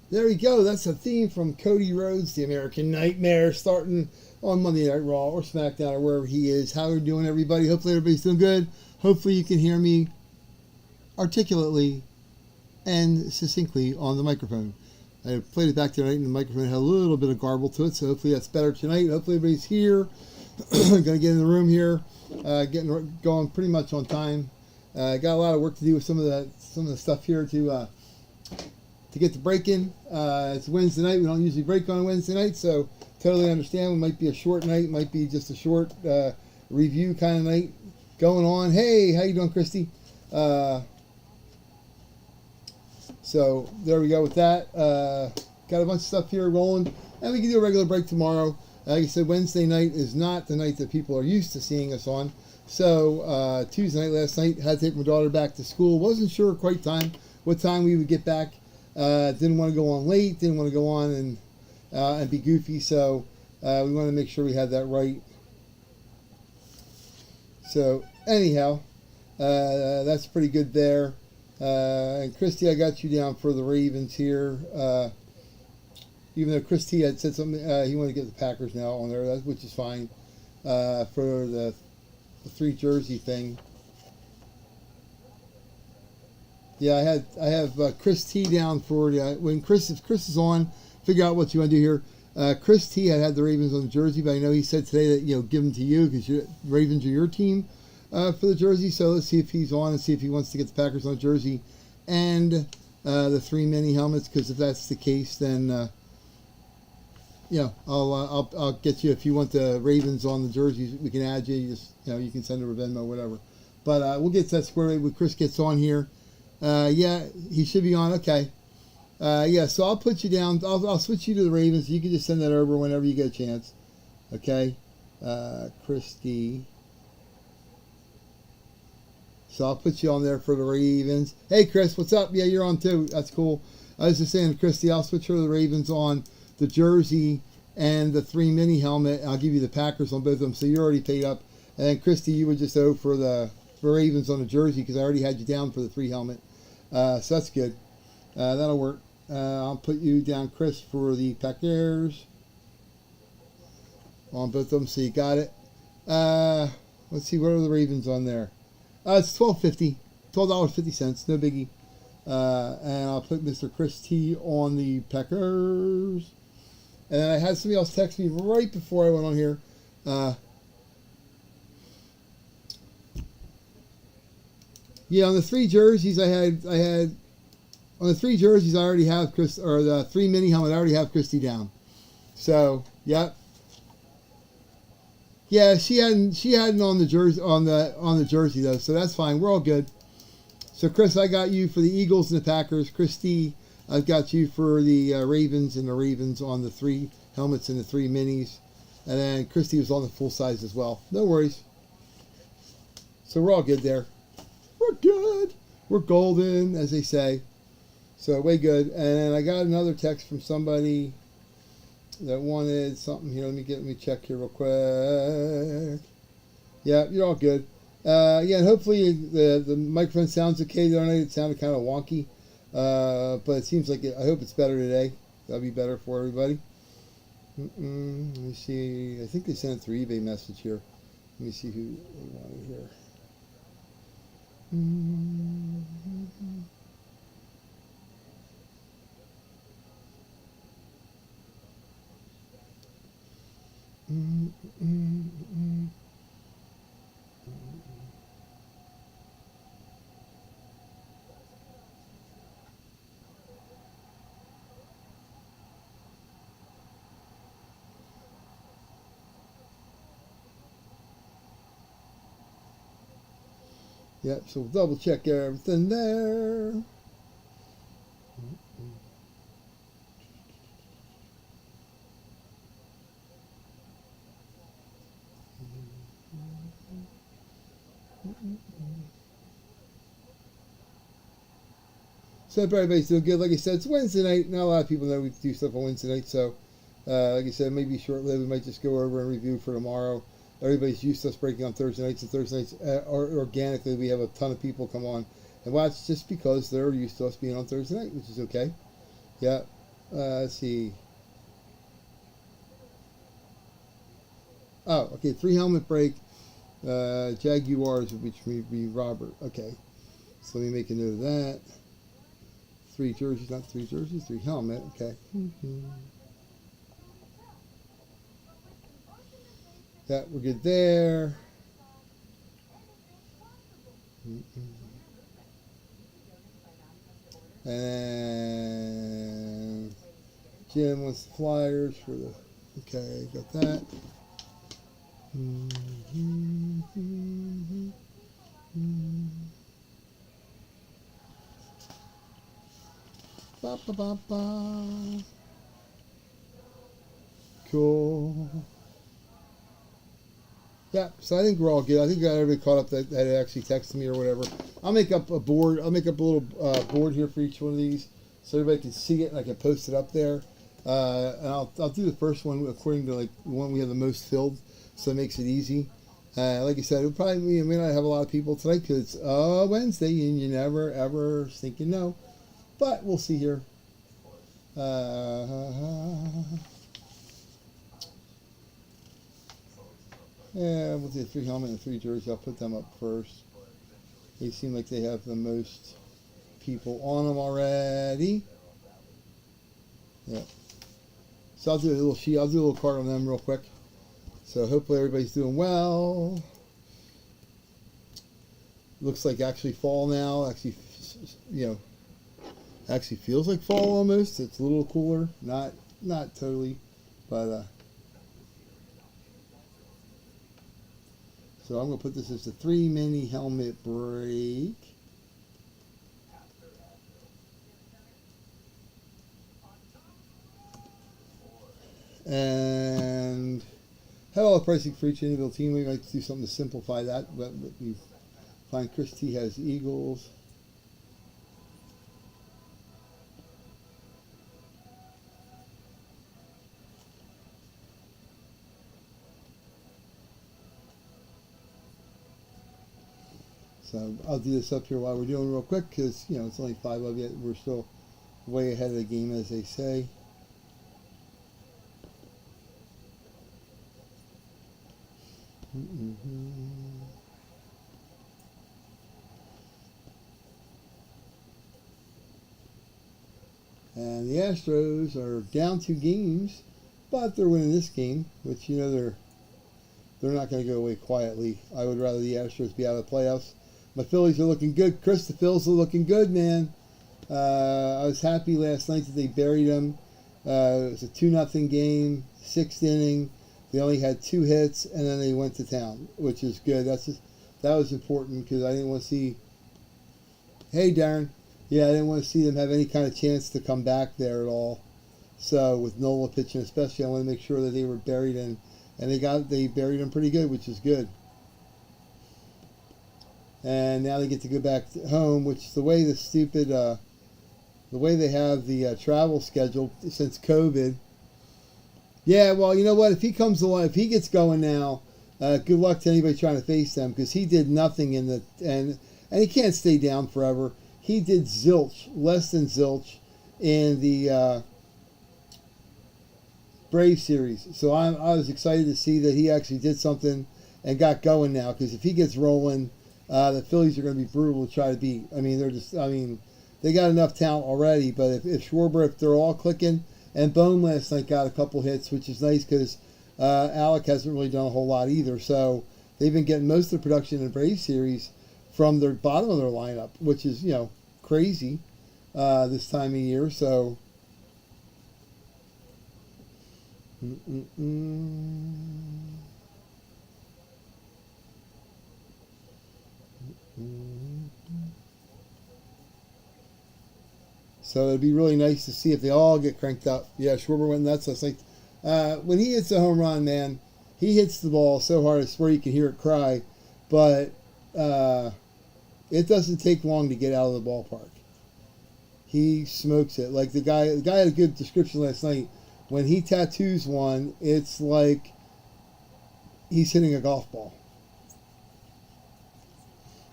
There we go. That's a theme from Cody Rhodes, The American Nightmare, starting on Monday Night Raw or SmackDown or wherever he is. How are you doing, everybody? Hopefully everybody's doing good. Hopefully you can hear me articulately and succinctly on the microphone. I played it back tonight and the microphone had a little bit of garble to it, so hopefully that's better tonight. Hopefully everybody's here. Going to get in the room here, getting going pretty much on time. Got a lot of work to do with some of the stuff here to get the break in. It's Wednesday night. We don't usually break on a Wednesday night, so totally understand. It might be a short night. It might be just a short review kind of night going on. Hey, how you doing, Christy? So there we go with that. Got a bunch of stuff here rolling, and we can do a regular break tomorrow. Like I said, Wednesday night is not the night that people are used to seeing us on. So Tuesday night, last night, had to take my daughter back to school. Wasn't sure quite what time we would get back. Didn't want to go on late. Didn't want to go on and be goofy. So we wanted to make sure we had that right. So anyhow, that's pretty good there. And Christy, I got you down for the Ravens here. Even though Christy had said something, he wanted to get the Packers now on there, which is fine for the 3 jersey thing. Yeah, I have Chris T down for when if Chris is on, figure out what you want to do here. Chris T had the Ravens on the jersey, but I know he said today that give them to you because Ravens are your team for the jersey. So let's see if he's on and see if he wants to get the Packers on the jersey and the 3 mini helmets. Because if that's the case, then I'll get you if you want the Ravens on the jerseys. We can add you. You just you can send a Venmo, whatever. But we'll get that squared away when Chris gets on here. He should be on. Okay. So I'll put you down. I'll switch you to the Ravens. You can just send that over whenever you get a chance. Okay. Christy. So I'll put you on there for the Ravens. Hey, Chris, what's up? Yeah, you're on too. That's cool. I was just saying, Christy, I'll switch her to the Ravens on the jersey and the 3 mini helmet. I'll give you the Packers on both of them. So you're already paid up. And then, Christy, you would just owe for the Ravens on the jersey because I already had you down for the 3 helmet. So that's good. That'll work. I'll put you down, Chris, for the Packers on both of them. So you got it. Let's see, what are the Ravens on there? It's $12.50, no biggie. And I'll put Mr. Chris T on the Packers. And I had somebody else text me right before I went on here. On the 3 jerseys I had on the 3 jerseys I already have Chris, or the 3 mini helmet I already have Christy down. So yep. Yeah, she hadn't on the jersey though, so that's fine. We're all good. So Chris, I got you for the Eagles and the Packers. Christy, I've got you for the Ravens and the Ravens on the 3 helmets and the 3 minis. And then Christy was on the full size as well. No worries. So we're all good there. We're good. We're golden, as they say. So way good. And I got another text from somebody that wanted something here. Let me check here real quick. Yeah, you're all good. And hopefully the microphone sounds okay. The other night it sounded kind of wonky. But it seems like I hope it's better today. That'll be better for everybody. Let me see. I think they sent it through eBay message here. Let me see who they wanted here. Yep, so we'll double check everything there. So hope everybody's doing good. Like I said, it's Wednesday night. Not a lot of people know we do stuff on Wednesday night. So, like I said, maybe short-lived. We might just go over and review for tomorrow. Everybody's used to us breaking on Thursday nights. And Thursday nights, organically, we have a ton of people come on and watch just because they're used to us being on Thursday night, which is okay. Yeah. Let's see. Oh, okay. 3 helmet break. Jaguars, which may be Robert. Okay. So let me make a note of that. 3 jerseys, not 3 jerseys, 3 helmet. Okay. Yeah, we're good there. And Jim wants the flyers for the. Okay, got that. Ba, ba, ba, ba. Cool. Yeah, so I think we're all good. I think I got everybody caught up that actually texted me or whatever. I'll make up a board. I'll make up a little board here for each one of these so everybody can see it and I can post it up there. And I'll do the first one according to like the one we have the most filled, so it makes it easy. Like I said, it'll probably we may not have a lot of people tonight because it's Wednesday and you never ever thinking no, but we'll see here. Yeah, we'll do 3 helmet and 3 jerseys. I'll put them up first. They seem like they have the most people on them already. Yeah. So I'll do a little sheet. I'll do a little card on them real quick. So hopefully everybody's doing well. Looks like actually fall now. Actually, actually feels like fall almost. It's a little cooler. Not totally, but so I'm gonna put this as a 3 mini helmet break. And have all the pricing for each individual team. We might do something to simplify that, but we find Chris T has Eagles. So I'll do this up here while we're doing real quick because it's only 5 of you. We're still way ahead of the game, as they say. And the Astros are down 2 games, but they're winning this game, which they're not going to go away quietly. I would rather the Astros be out of the playoffs. My Phillies are looking good. Chris, the Phils are looking good, man. I was happy last night that they buried them. It was a 2-0 game, 6th inning. They only had 2 hits, and then they went to town, which is good. That was important because I didn't want to see. Hey, Darren. Yeah, I didn't want to see them have any kind of chance to come back there at all. So with Nola pitching, especially, I want to make sure that they were buried in, and they buried them pretty good, which is good. And now they get to go back home, which the way the way they have the travel schedule since COVID. Yeah, well, you know what? If he comes along, if he gets going now, good luck to anybody trying to face them because he did nothing and he can't stay down forever. He did zilch, less than zilch, in the Brave series. So I was excited to see that he actually did something and got going now because if he gets rolling, the Phillies are going to be brutal to try to beat. I mean, they got enough talent already, but if Schwarber, if they're all clicking. And Bone last night got a couple hits, which is nice because Alec hasn't really done a whole lot either. So they've been getting most of the production in the Brave series from their bottom of their lineup, which is, crazy this time of year. So So it'd be really nice to see if they all get cranked up. Yeah, Schwarber went nuts last night. When he hits a home run, man, he hits the ball so hard I swear you can hear it cry. But it doesn't take long to get out of the ballpark. He smokes it. Like the guy had a good description last night. When he tattoos one, it's like he's hitting a golf ball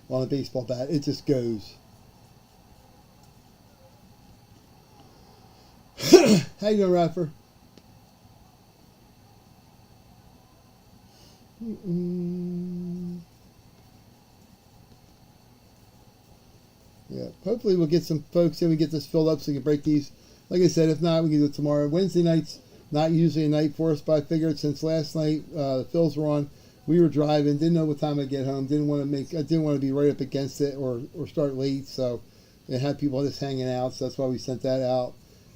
on a baseball bat. It just goes. How you doing, Radford? Yeah, hopefully we'll get some folks in. We get this filled up so we can break these. Like I said, if not, we can do it tomorrow. Wednesday night's not usually a night for us, but I figured since last night the fills were on, we were driving, didn't know what time I'd get home, didn't want to be right up against it or start late, so and have people just hanging out. So that's why we sent that out,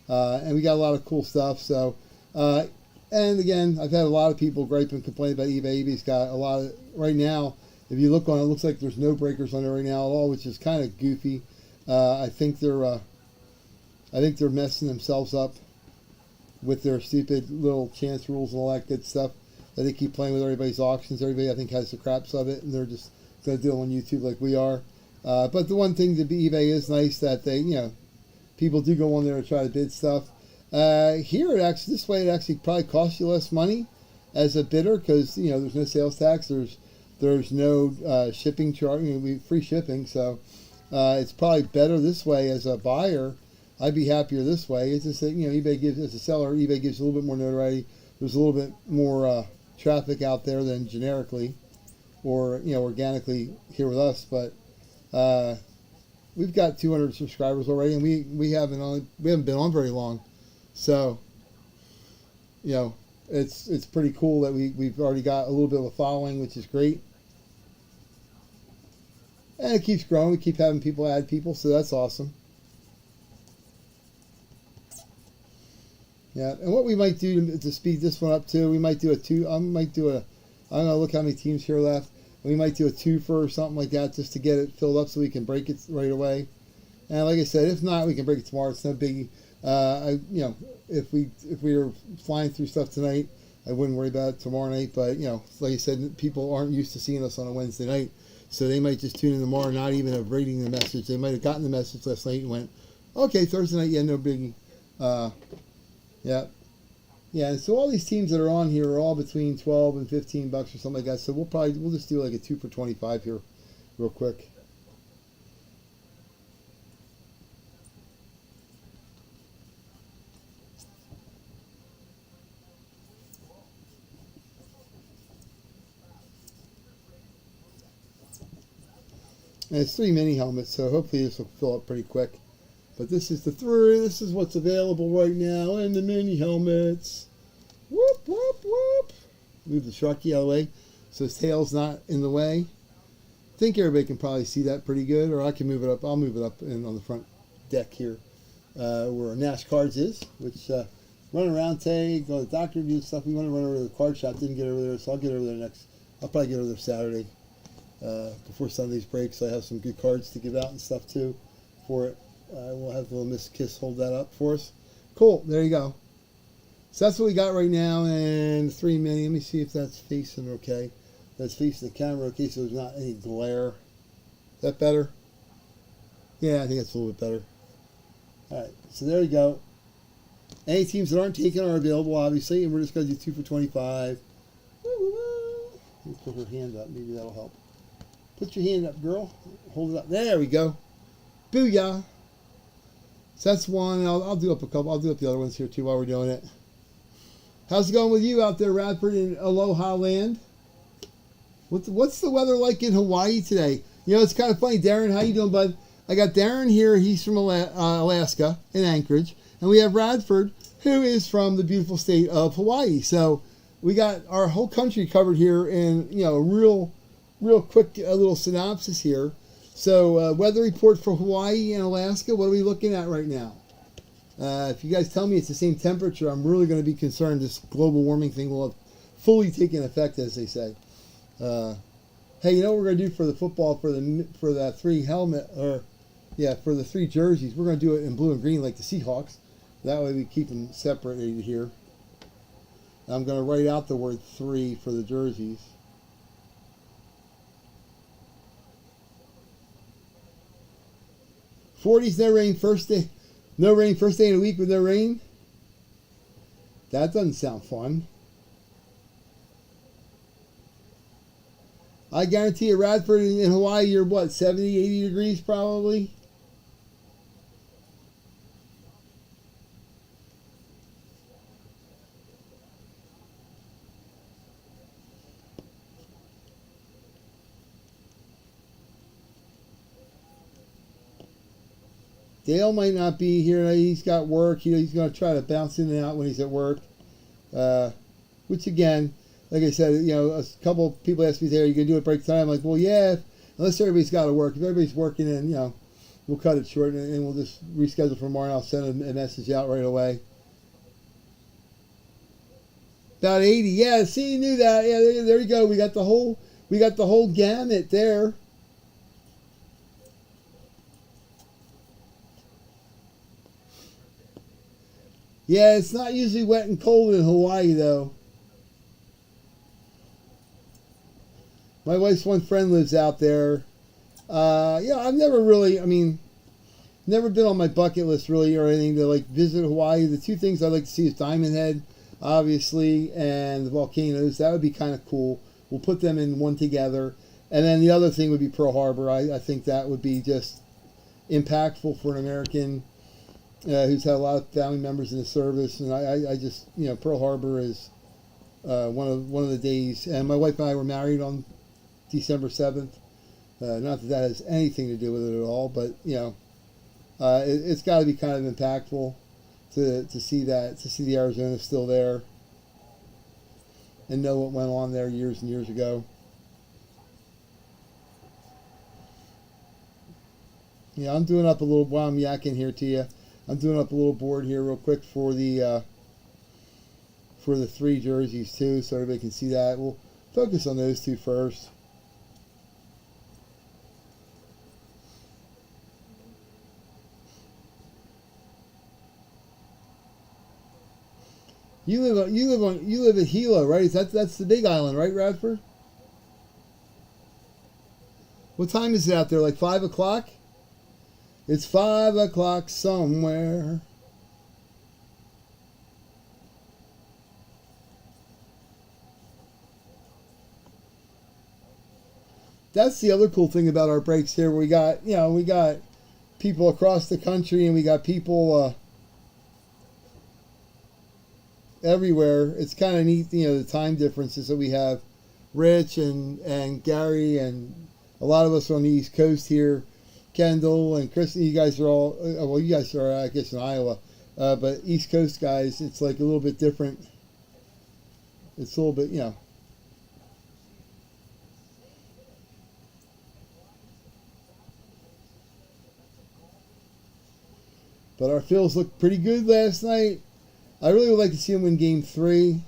and we got a lot of cool stuff. So, and again, I've had a lot of people gripe and complain about eBay. eBay's got a lot of right now. If you look on it, looks like there's no breakers on it right now at all, which is kind of goofy. I think they're messing themselves up with their stupid little chance rules and all that good stuff that they keep playing with everybody's auctions. Everybody, I think, has the craps of it, and they're just going to do it on YouTube like we are. But the one thing to be eBay is nice that they, people do go on there to try to bid stuff. Here, this way, it actually probably costs you less money as a bidder because, there's no sales tax. There's no shipping charge. Free shipping. So it's probably better this way as a buyer. I'd be happier this way. It's just that, eBay gives, as a seller, eBay gives a little bit more notoriety. There's a little bit more traffic out there than generically or, organically here with us. But we've got 200 subscribers already, and we haven't been on very long. So, it's pretty cool that we've already got a little bit of a following, which is great. And it keeps growing. We keep having people add people, so that's awesome. Yeah, and what we might do to speed this one up too, we might do I don't know, look how many teams here left. We might do a 2 for something like that just to get it filled up so we can break it right away. And like I said, if not, we can break it tomorrow. It's no biggie. If we were flying through stuff tonight, I wouldn't worry about it tomorrow night. But like I said, people aren't used to seeing us on a Wednesday night, so they might just tune in tomorrow, not even have reading the message. They might have gotten the message last night and went, okay, Thursday night, yeah, no biggie. Yeah. And so all these teams that are on here are all between $12 and $15 or something like that. So we'll just do like a 2 for 25 here, real quick. And it's 3 mini helmets, so hopefully this will fill up pretty quick. But this is this is what's available right now in the mini helmets. Whoop, whoop, whoop. Move the Sharky out of the way so his tail's not in the way. I think everybody can probably see that pretty good, or I can move it up. I'll move it up on the front deck here where Nash Cards is, which run around today, go to the doctor, do stuff. We want to run over to the card shop. Didn't get over there, so I'll get over there I'll probably get over there Saturday before Sunday's break, so I have some good cards to give out and stuff too for it. We'll have little Miss Kiss hold that up for us. Cool, there you go. So that's what we got right now, and 3 mini. Let me see if that's facing okay. That's facing the camera okay, so there's not any glare. Is that better? Yeah, I think that's a little bit better. Alright, so there you go. Any teams that aren't taken are available, obviously, and we're just going to do 2 for 25. Let me put her hand up, maybe that'll help. Put your hand up, girl. Hold it up. There we go. Booyah. So that's one. I'll do up a couple. I'll do up the other ones here too while we're doing it. How's it going with you out there, Radford, in Aloha Land? What's the weather like in Hawaii today? It's kind of funny. Darren, how you doing, bud? I got Darren here. He's from Alaska in Anchorage. And we have Radford, who is from the beautiful state of Hawaii. So we got our whole country covered here in, a real quick little synopsis here. So, weather report for Hawaii and Alaska, what are we looking at right now? If you guys tell me it's the same temperature, I'm really going to be concerned this global warming thing will have fully taken effect, as they say. Hey, you know what we're going to do for the football, for the 3 helmet, for the 3 jerseys? We're going to do it in blue and green like the Seahawks. That way we keep them separated here. I'm going to write out the word 3 for the jerseys. '40s, no rain first day. No rain first day in a week with no rain. That doesn't sound fun. I guarantee you, Radford in Hawaii, you're what, 70, 80 degrees probably? Dale might not be here. He's got work. He's going to try to bounce in and out when he's at work. Which again, like I said, a couple of people asked me there, "You gonna do it break time?" I'm like, well, yeah, unless everybody's got to work. If everybody's working, and we'll cut it short and we'll just reschedule for tomorrow. And I'll send a message out right away. About 80, yeah. See, you knew that. Yeah, there you go. We got the whole gamut there. Yeah, it's not usually wet and cold in Hawaii though. My wife's one friend lives out there. I've never really, never been on my bucket list really or anything to like visit Hawaii. The two things I'd like to see is Diamond Head, obviously, and the volcanoes. That would be kind of cool. We'll put them in one together. And then the other thing would be Pearl Harbor. I think that would be just impactful for an American who's had a lot of family members in the service. And I just, Pearl Harbor is one of the days. And my wife and I were married on December 7th. Not that has anything to do with it at all, but, it's got to be kind of impactful to see the Arizona still there and know what went on there years and years ago. Yeah, I'm doing up a little while I'm yakking here to you. I'm doing up a little board here real quick for the 3 jerseys too, so everybody can see that. We'll focus on those 2 first. You live at Hilo, right? That's the Big Island, right, Radford? What time is it out there? Like 5 o'clock? It's 5 o'clock somewhere. That's the other cool thing about our breaks here. We got people across the country, and we got people everywhere. It's kind of neat, the time differences that we have. Rich and Gary and a lot of us on the East Coast here. Kendall and Kristen, you guys are all, well, you guys are, I guess, in Iowa. But East Coast guys, it's like a little bit different. It's a little bit, But our Phils looked pretty good last night. I really would like to see them win Game 3.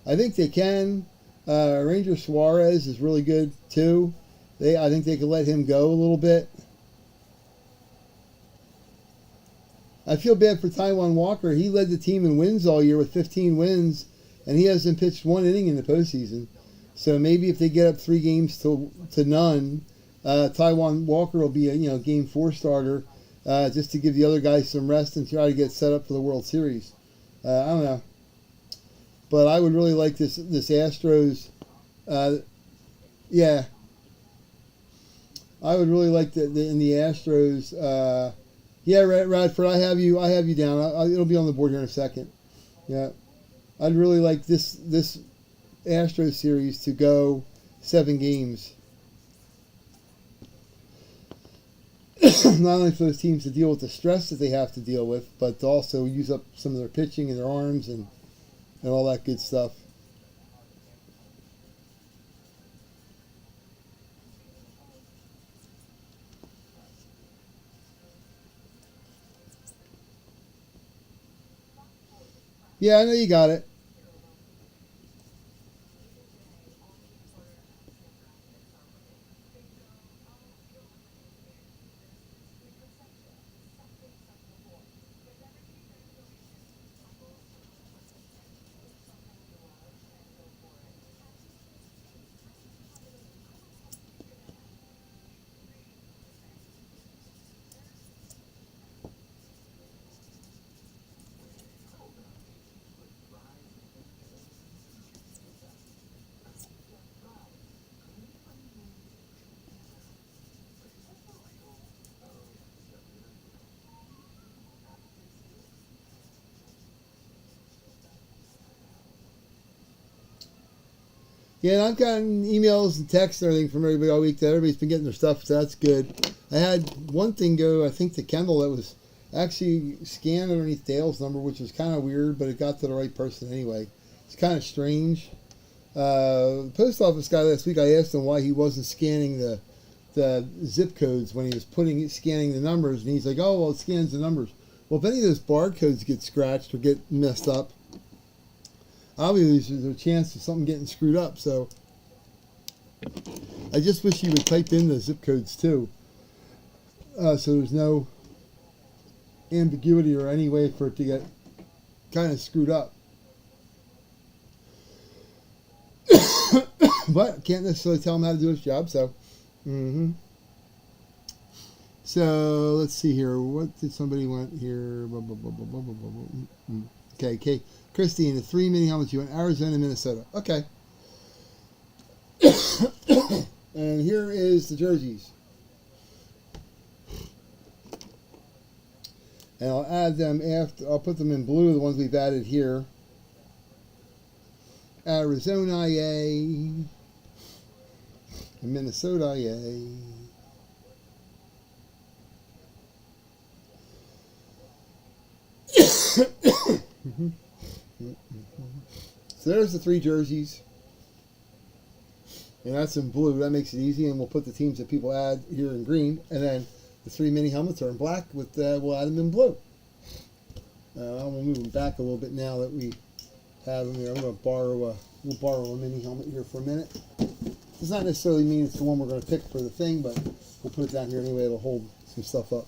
I think they can. Ranger Suarez is really good, too. I think they could let him go a little bit. I feel bad for Taijuan Walker. He led the team in wins all year with 15 wins, and he hasn't pitched 1 inning in the postseason. So maybe if they get up 3 games to none, Taijuan Walker will be a Game 4 starter, just to give the other guys some rest and try to get set up for the World Series. I don't know, but I would really like this Astros. Yeah, I would really like in the Astros. Yeah, Radford, I have you down. It'll be on the board here in a second. Yeah, I'd really like this Astros series to go 7 games. Not only for those teams to deal with the stress that they have to deal with, but to also use up some of their pitching and their arms and all that good stuff. Yeah, I know you got it. Yeah, and I've gotten emails and texts and everything from everybody all week that everybody's been getting their stuff, so that's good. I had one thing go, I think, to Kendall that was actually scanned underneath Dale's number, which was kind of weird, but it got to the right person anyway. It's kind of strange. The post office guy last week, I asked him why he wasn't scanning the zip codes when he was scanning the numbers, and he's like, oh, well, it scans the numbers. Well, if any of those barcodes get scratched or get messed up, obviously there's a chance of something getting screwed up. So I just wish you would type in the zip codes too, so there's no ambiguity or any way for it to get kind of screwed up. But can't necessarily tell him how to do his job. So, So let's see here. What did somebody want here? Okay, Christine, the 3 mini helmets you want Arizona, Minnesota. Okay. And here is the jerseys. And I'll add them after. I'll put them in blue, the ones we've added here. Arizona, yay. And Minnesota, yay. So there's the 3 jerseys. And that's in blue. That makes it easy. And we'll put the teams that people add here in green. And then the 3 mini helmets are in black. We'll add them in blue. We'll move them back a little bit now that we have them here. I'm going to borrow a mini helmet here for a minute. Does not necessarily mean it's the one we're going to pick for the thing, but we'll put it down here anyway. It'll hold some stuff up.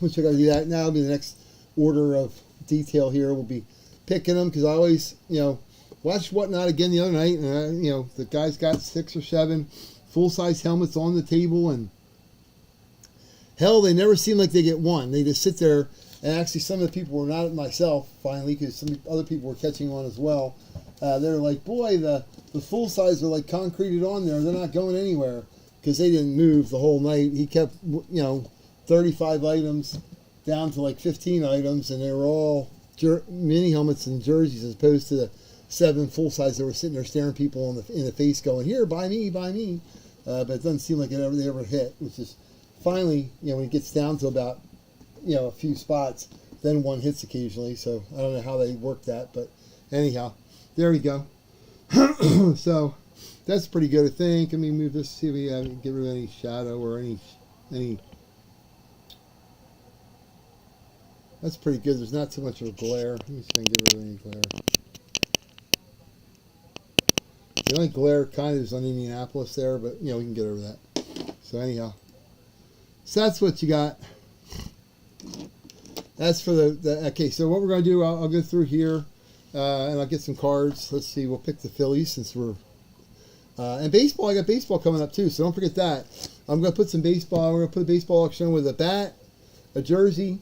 Which I got to do that now. It'll be the next order of detail here. We'll be picking them because I always, watched Whatnot again the other night, and the guy's got 6 or 7 full-size helmets on the table, and hell, they never seem like they get one. They just sit there, and actually some of the people were not myself, finally, because some other people were catching on as well. They're like, boy, the full-size are like concreted on there. They're not going anywhere because they didn't move the whole night. He kept, 35 items down to like 15 items, and they were all mini helmets and jerseys as opposed to the 7 full-size that were sitting there staring people in the face going, here, buy me, buy me. But it doesn't seem like they ever hit, which is finally, when it gets down to about, a few spots, then one hits occasionally. So I don't know how they work that, but anyhow, there we go. So that's pretty good, I think. Let me move this, see if we get rid of any shadow or any. That's pretty good. There's not too much of a glare. Let me see if I can get rid of any glare. The only glare kind of is on Indianapolis there, but we can get over that. So anyhow, so that's what you got. That's for the okay. So what we're going to do, I'll go through here, and I'll get some cards. Let's see. We'll pick the Phillies since we're and baseball. I got baseball coming up too, so don't forget that. I'm going to put some baseball. We're going to put a baseball auction with a bat, a jersey,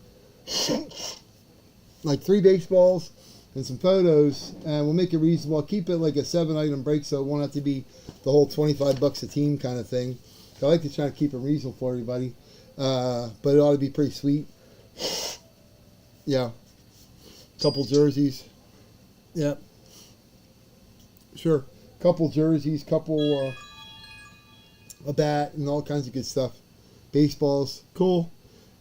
like 3 baseballs, and some photos, and we'll make it reasonable. I'll keep it like a 7-item break, so it won't have to be the whole $25 a team kind of thing. I like to try to keep it reasonable for everybody, but it ought to be pretty sweet. Yeah, couple jerseys. Yep, sure. Couple jerseys, couple a bat, and all kinds of good stuff. Baseballs, cool.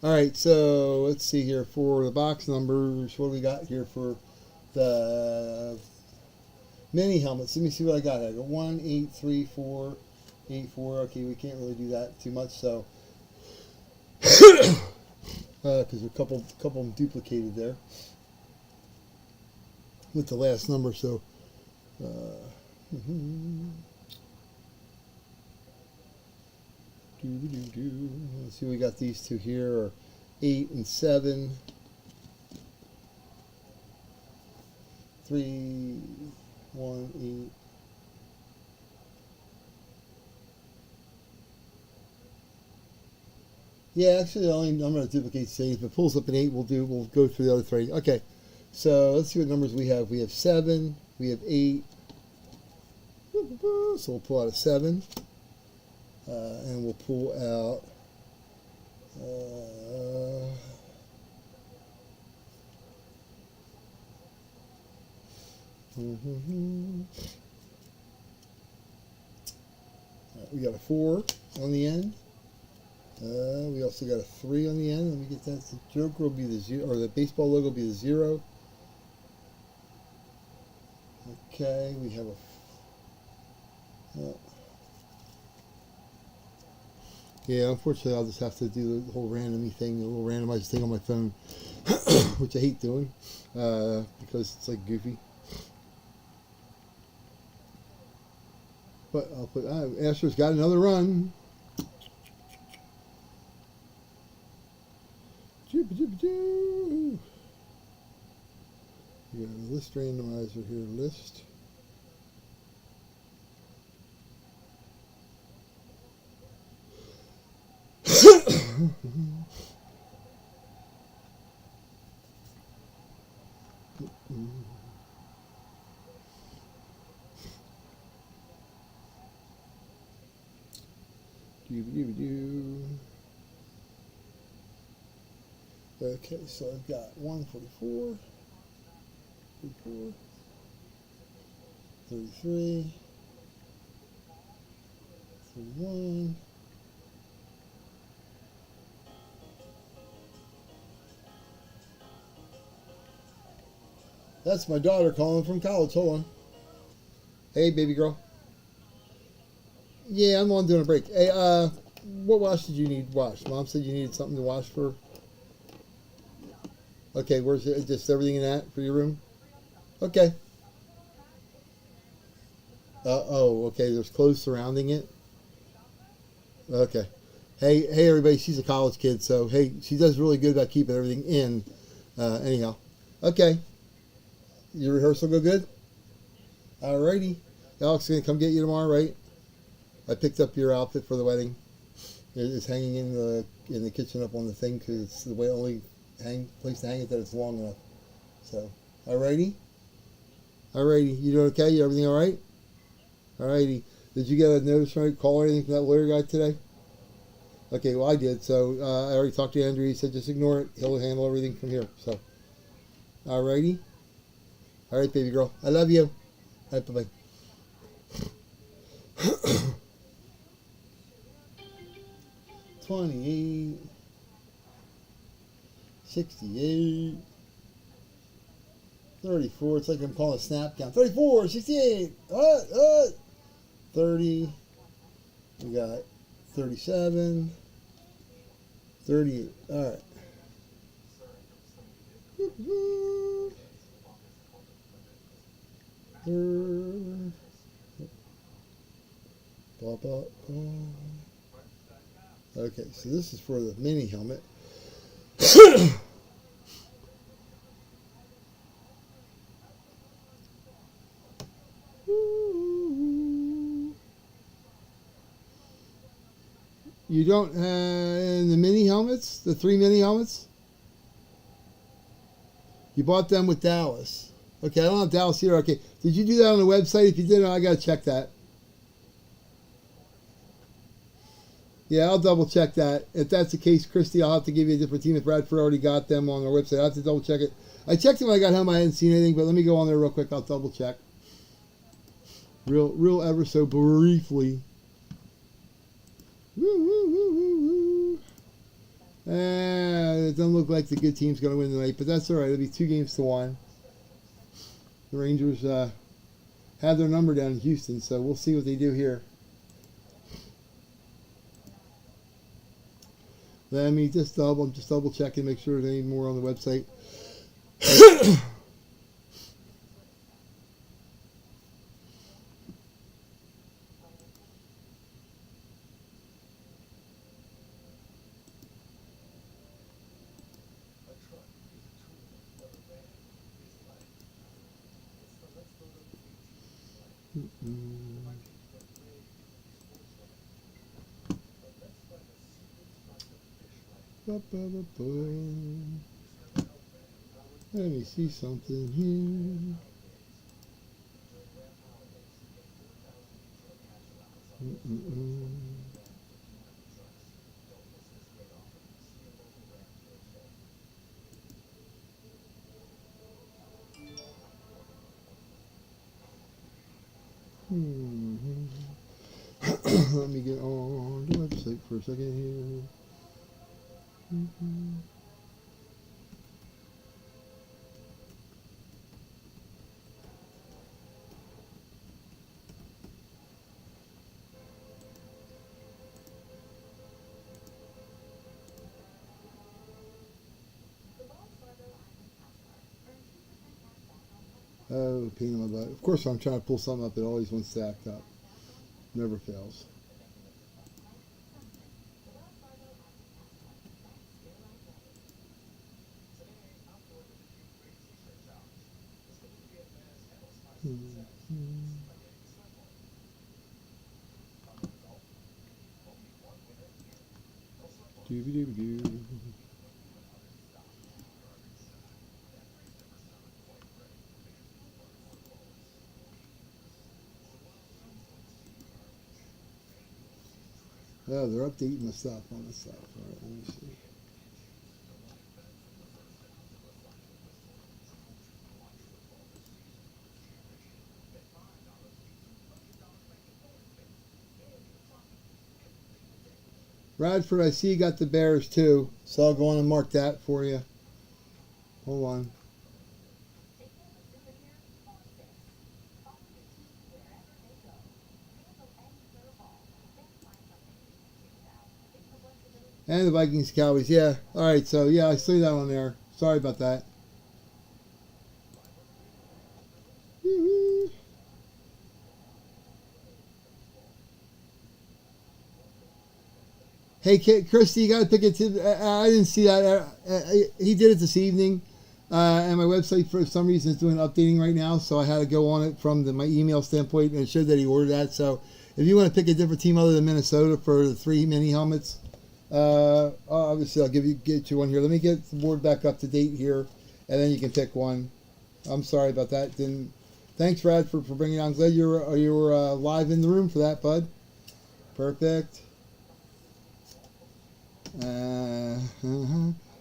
All right, so let's see here for the box numbers. What do we got here for the mini helmets? Let me see what I got. I got 1, 8, 3, 4, 8, 4. Okay, we can't really do that too much, so because there's a couple of them duplicated there with the last number. So let's see, we got these 2 here, are 8 and 7. 3, 1, 8. Yeah, actually, the only number that duplicates 8. If it pulls up an 8, we'll go through the other 3. Okay, so let's see what numbers we have. We have 7. We have 8. So we'll pull out a 7. And we'll pull out We got a 4 on the end. We also got a 3 on the end. Let me get that. The Joker will be the 0, or the baseball logo will be the 0. Okay, we have a. Yeah, unfortunately, I'll just have to do the whole randomy thing, the little randomized thing on my phone, which I hate doing because it's like goofy. But I'll put Asher's got another run. You got a list randomizer here. List. Okay, so I've got 144, 34, 33, 31. That's my daughter calling from college. Hold on. Hey, baby girl. Yeah, I'm on doing a break. Hey, what wash did you need washed? Mom said you needed something to wash for. Okay, where's it? Just everything in that for your room? Okay. Oh, okay. There's clothes surrounding it. Okay. Hey, everybody. She's a college kid, so hey, she does really good about keeping everything in. Anyhow, okay. Your rehearsal go good? Alrighty. Alex is gonna come get you tomorrow, right? I picked up your outfit for the wedding. It's hanging in the kitchen up on the thing because it's the way only place to hang it that it's long enough. So, alrighty. You doing okay? Everything all right? Alrighty. Did you get a notice or call or anything from that lawyer guy today? Okay, well I did. So I already talked to Andrew. He said just ignore it. He'll handle everything from here. So, alrighty. All right, baby girl. I love you. All right, bye-bye. 28, 68, 34. It's like I'm calling a snap count. 34, 68, 30. We got 37, 38. All right. Blah, blah, blah. Okay, so this is for the mini helmet. You don't in the mini helmets, the 3 mini helmets? You bought them with Dallas. Okay, I don't have Dallas here. Okay, did you do that on the website? If you did, I got to check that. Yeah, I'll double check that. If that's the case, Christy, I'll have to give you a different team. If Bradford already got them on their website, I'll have to double check it. I checked it when I got home. I hadn't seen anything, but let me go on there real quick. I'll double check. Real ever so briefly. It doesn't look like the good team's going to win tonight, but that's all right. It'll be 2-1. The Rangers have their number down in Houston, so we'll see what they do here. Let me just double checking, make sure there's any more on the website. Let me see something here. Let me get on the website for a second here. Oh, pain in my butt. Of course, I'm trying to pull something up. It always wants stacked up. Never fails. Doo-doo-doo-doo. Oh, they're updating the stuff on the stuff. All right, let me see. Radford, I see you got the Bears too, so I'll go on and mark that for you. Hold on. And the Vikings Cowboys, yeah. All right, so yeah, I see that on there. Sorry about that. Hey, Christy, you got to pick it. I didn't see that. He did it this evening, and my website for some reason is doing updating right now, so I had to go on it from my email standpoint, and it showed that he ordered that. So if you want to pick a different team other than Minnesota for the 3 mini helmets, obviously I'll get you one here. Let me get the board back up to date here, and then you can pick one. I'm sorry about that. Thanks, Brad, for bringing it on. Glad you were live in the room for that, bud. Perfect.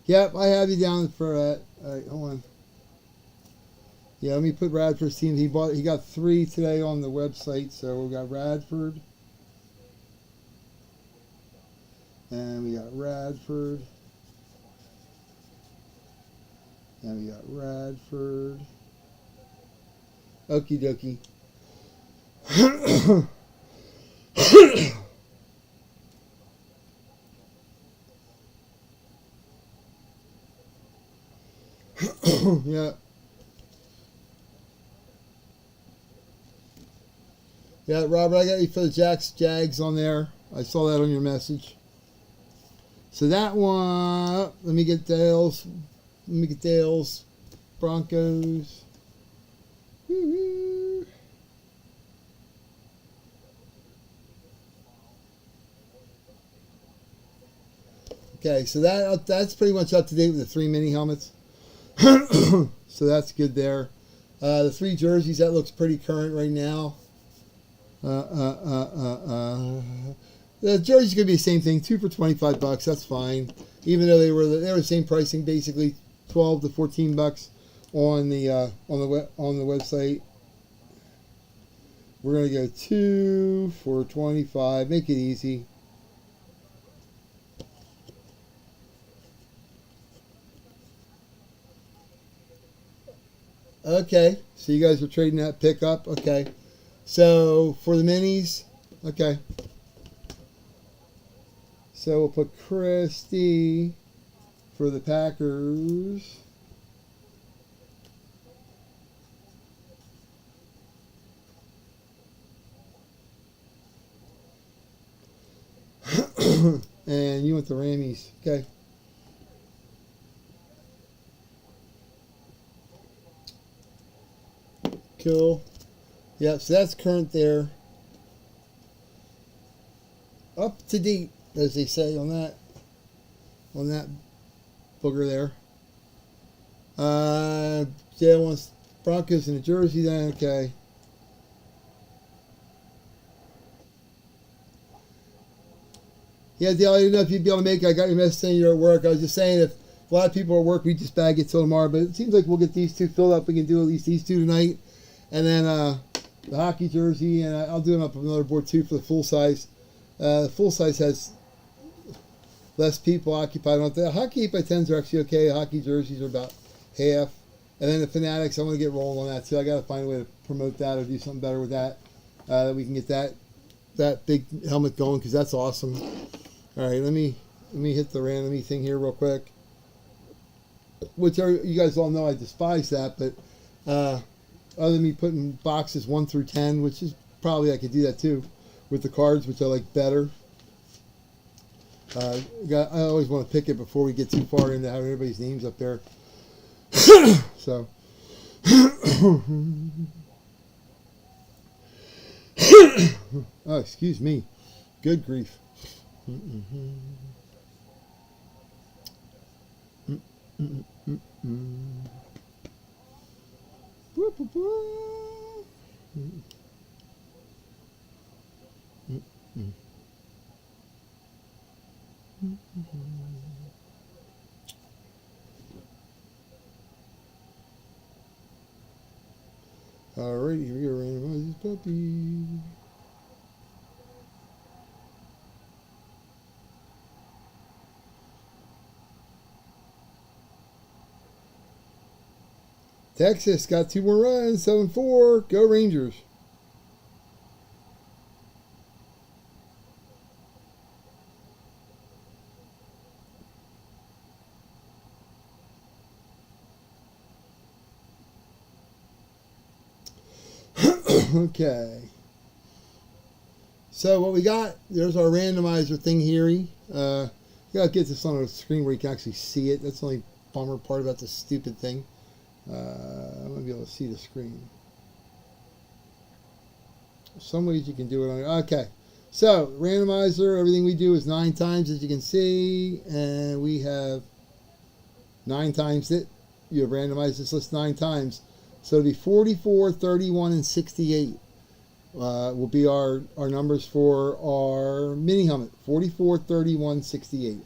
Yep, I have you down for that. All right, hold on. Yeah, let me put Radford's team. He got 3 today on the website, so we got Radford. And we got Radford. And we got Radford. Okie dokie. Yeah. Yeah, Robert, I got you for the Jags on there. I saw that on your message. So that one, let me get Dale's. Broncos. Woo-hoo. Okay, so that's pretty much up to date with the 3 mini helmets. So that's good there. The 3 jerseys, that looks pretty current right now. The jersey's gonna be the same thing, 2 for $25. That's fine. Even though they were the same pricing, basically $12 to $14 on the website. We're gonna go 2 for $25. Make it easy. Okay, so you guys are trading that pickup. Okay, so for the minis, okay. So we'll put Christy for the Packers. And you want the Rammies. Okay. Cool. Yeah, so that's current there. Up to date, as they say on that booger there. Dale wants Broncos in a jersey then, okay. Yeah, Dale, I didn't know if you'd be able to make it. I got your message saying you're at work. I was just saying if a lot of people are at work, we just bag it till tomorrow. But it seems like we'll get these 2 filled up. We can do at least these 2 tonight. And then the hockey jersey, and I'll do them up on another board too for the full size. The full size has less people occupied on it. The hockey 8x10s are actually okay. Hockey jerseys are about half. And then the Fanatics, I'm going to get rolling on that too. I got to find a way to promote that or do something better with that. That we can get that big helmet going, because that's awesome. All right, let me hit the randomy thing here real quick. Which you guys all know I despise that, but other than me putting boxes 1 through 10, which is probably I could do that too with the cards, which I like better. I always want to pick it before we get too far into having everybody's names up there. So. Oh, excuse me. Good grief. Alrighty, here we go. Randomize this puppy. Texas got 2 more runs, 7-4. Go Rangers. Okay. So what we got, there's our randomizer thing here. You gotta get this on a screen where you can actually see it. That's the only bummer part about this stupid thing. I'm gonna be able to see the screen. Some ways you can do it on. Okay. So randomizer, everything we do is 9 times, as you can see, and we have 9 times it. You have randomized this list 9 times. So it'll be 44, 31, and 68 will be our numbers for our mini helmet. 44, 31, 68.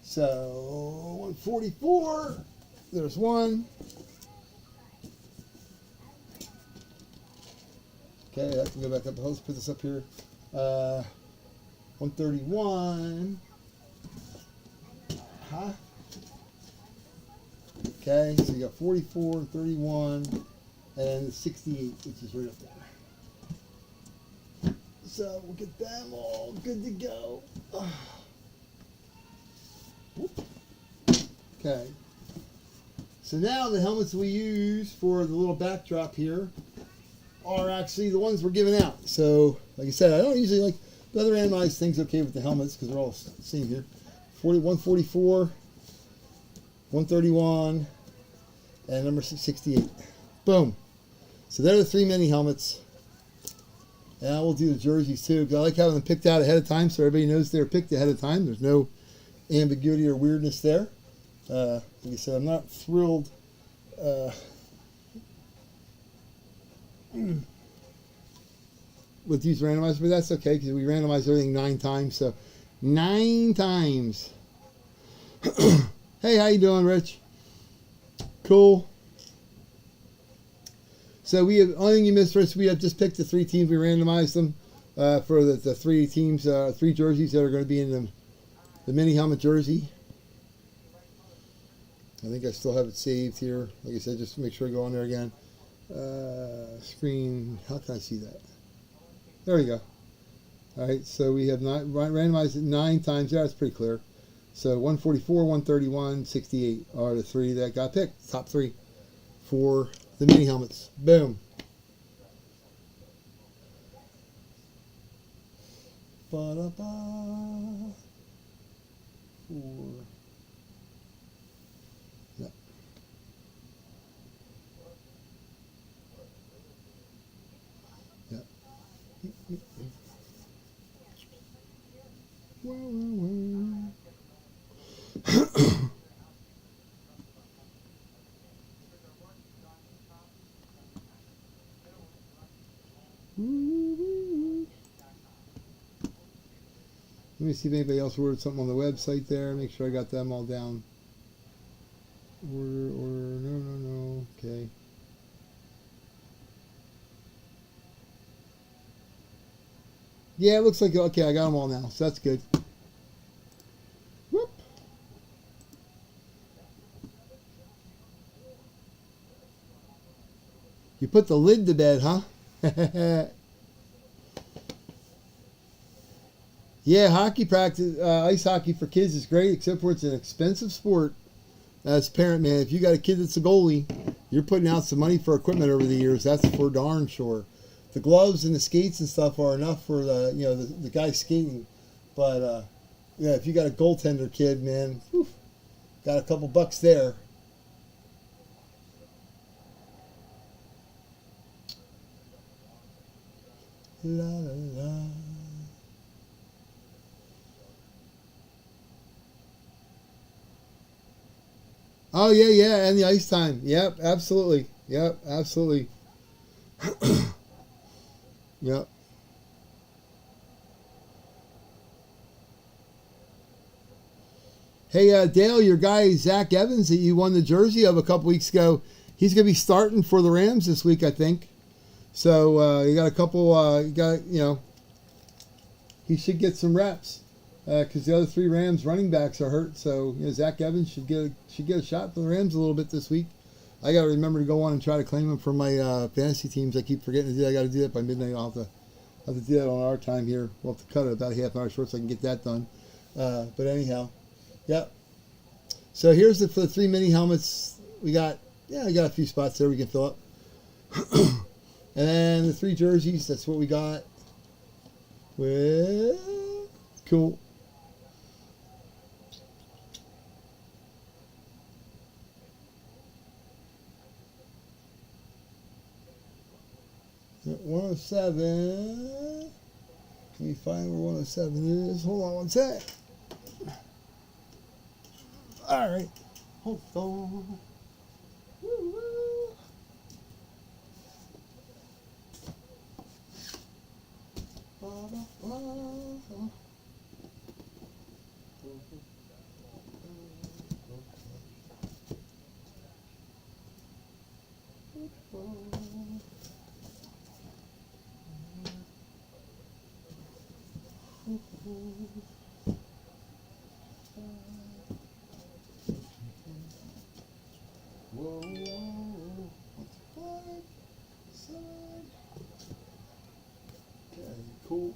So 144, there's 1. Okay, I can go back up. Let's put this up here. 131. Huh? Okay, so you got 44, 31, and 68, which is right up there. So we'll get them all good to go. Okay. So now the helmets we use for the little backdrop here are actually the ones we're giving out. So, like I said, I don't usually like the other randomized things okay with the helmets because they're all the same here. 144. 131 and number 68. Boom. So there are the 3 mini helmets. And I will do the jerseys too, because I like having them picked out ahead of time so everybody knows they're picked ahead of time. There's no ambiguity or weirdness there. Like I said, I'm not thrilled with these randomizers, but that's okay because we randomize everything 9 times. So 9 times. Hey, how you doing, Rich? Cool. So we have, only thing you missed, Rich, we have just picked the 3 teams. We randomized them for the 3 teams, 3 jerseys that are going to be in the mini helmet jersey. I think I still have it saved here. Like I said, just make sure I go on there again. Screen, how can I see that? There we go. All right, so we have randomized it 9 times. Yeah, that's pretty clear. So 144, 131, 68 are the 3 that got picked. Top 3 for the mini helmets. Boom. Ba-da-ba. 4. No. Yeah. Well. Let me see if anybody else ordered something on the website there. Make sure I got them all down. Order, no. Okay. Yeah, it looks like, okay, I got them all now, so that's good. Whoop. You put the lid to bed, huh? Yeah, hockey practice, ice hockey for kids is great, except for it's an expensive sport. As a parent, man, if you got a kid that's a goalie, you're putting out some money for equipment over the years. That's for darn sure. The gloves and the skates and stuff are enough for the guy skating, but yeah, if you got a goaltender kid, man, whew, got a couple bucks there. La la la. Oh yeah, yeah, and the ice time. Yep, absolutely. Yep, absolutely. Yep. Hey, Dale, your guy Zach Evans that you won the jersey of a couple weeks ago, he's going to be starting for the Rams this week, I think. So you got a couple. He should get some reps because the other three Rams running backs are hurt. So Zach Evans should get a shot for the Rams a little bit this week. I got to remember to go on and try to claim him for my fantasy teams. I keep forgetting to do that. I got to do that by midnight. I'll have to do that on our time here. We'll have to cut it about a half hour short so I can get that done. But anyhow, yep. So here's for the 3 mini helmets. We got a few spots there we can fill up. And then the 3 jerseys, that's what we got. Well, cool. At 107. Let me find where 107 is. Hold on one sec. All right. Hold on. Woo-woo. Whoa, what's flag? Side. Okay, cool.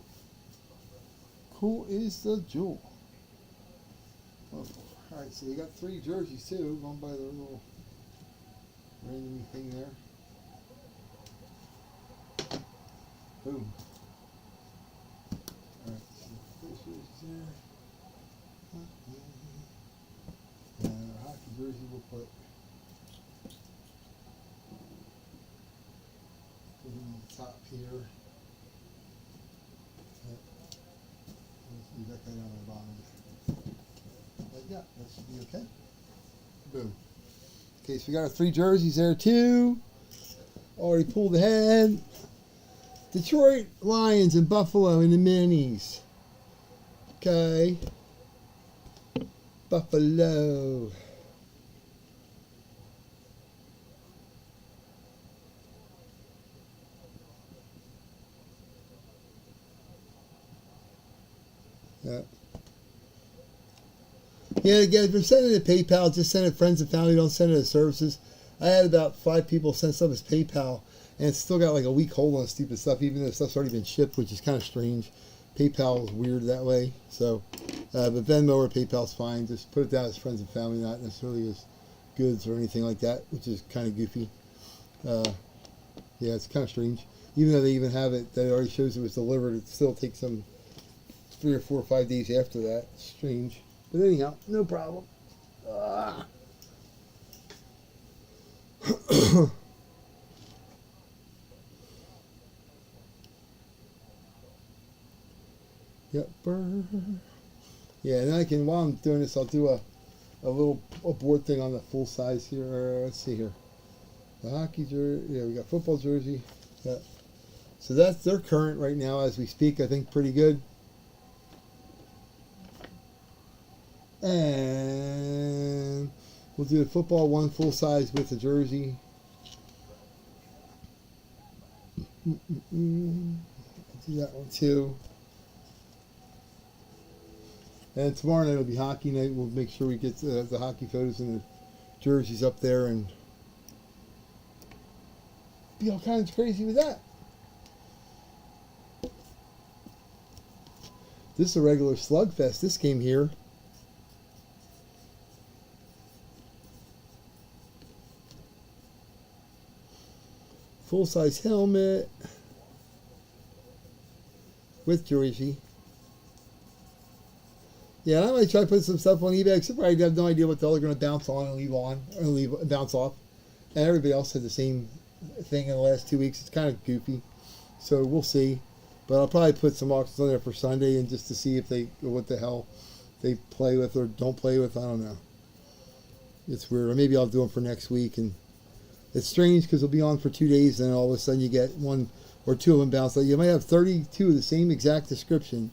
Cool is the jewel. Oh, alright, so you got 3 jerseys too, going by the little random thing there. Boom. Alright, so this jerseys there. And our hockey jersey we'll put on the top here. Leave that guy down on the bottom. Like that. That should be okay. Boom. Okay, so we got our 3 jerseys there too. Already pulled ahead. Detroit Lions and Buffalo in the minis. Okay. Buffalo. Yeah. Yeah, again, if you're sending it to PayPal, just send it to friends and family. Don't send it to services. I had about 5 people send stuff as PayPal, and it's still got like a week hold on stupid stuff, even though stuff's already been shipped, which is kind of strange. PayPal is weird that way. So, but Venmo or PayPal's fine. Just put it down as friends and family, not necessarily as goods or anything like that, which is kind of goofy. Yeah, it's kind of strange. Even though they even have it, that already shows it was delivered, it still takes some 3 or 4 or 5 days after that. It's strange. But anyhow, no problem. Yep. Yeah, and I can, while I'm doing this, I'll do a board thing on the full size here. Let's see here. The hockey jersey. Yeah, we got football jersey. Yeah. So that's their current right now as we speak. I think pretty good. And we'll do the football one full size with the jersey. I'll do that one too. And tomorrow night will be hockey night. We'll make sure we get the hockey photos and the jerseys up there and be all kinds of crazy with that. This is a regular slugfest. This game here. Full-size helmet with jersey. Yeah, I might try to put some stuff on eBay, except I have no idea what the hell they're going to bounce on and leave on, or bounce off. And everybody else had the same thing in the last 2 weeks. It's kind of goofy, so we'll see. But I'll probably put some auctions on there for Sunday, and just to see if what the hell they play with or don't play with. I don't know. It's weird. Or maybe I'll do them for next week. And it's strange because they'll be on for 2 days, and then all of a sudden you get one or two of them bounce. Like you might have 32 of the same exact description,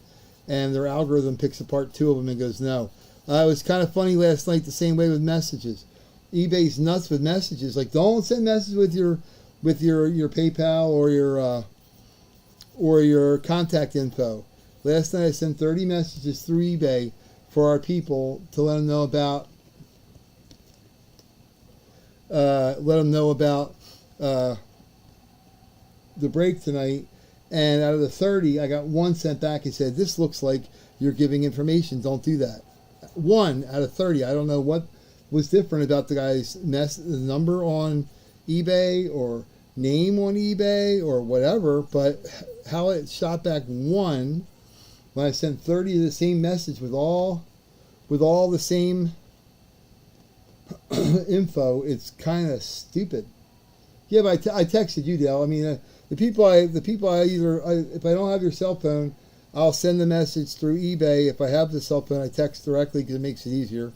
and their algorithm picks apart 2 of them and goes no. It was kind of funny last night. The same way with messages. eBay's nuts with messages. Like don't send messages with your PayPal or your contact info. Last night I sent 30 messages through eBay for our people to let them know about the break tonight. And out of the 30, I got one sent back and said, "This looks like you're giving information. Don't do that." 1 out of 30. I don't know what was different about the guy's the number on eBay or name on eBay or whatever, but how it shot back 1 when I sent 30 of the same message with all the same info, it's kind of stupid. Yeah, but I texted you, Dale. I mean, the people I either if I don't have your cell phone, I'll send the message through eBay. If I have the cell phone, I text directly because it makes it easier.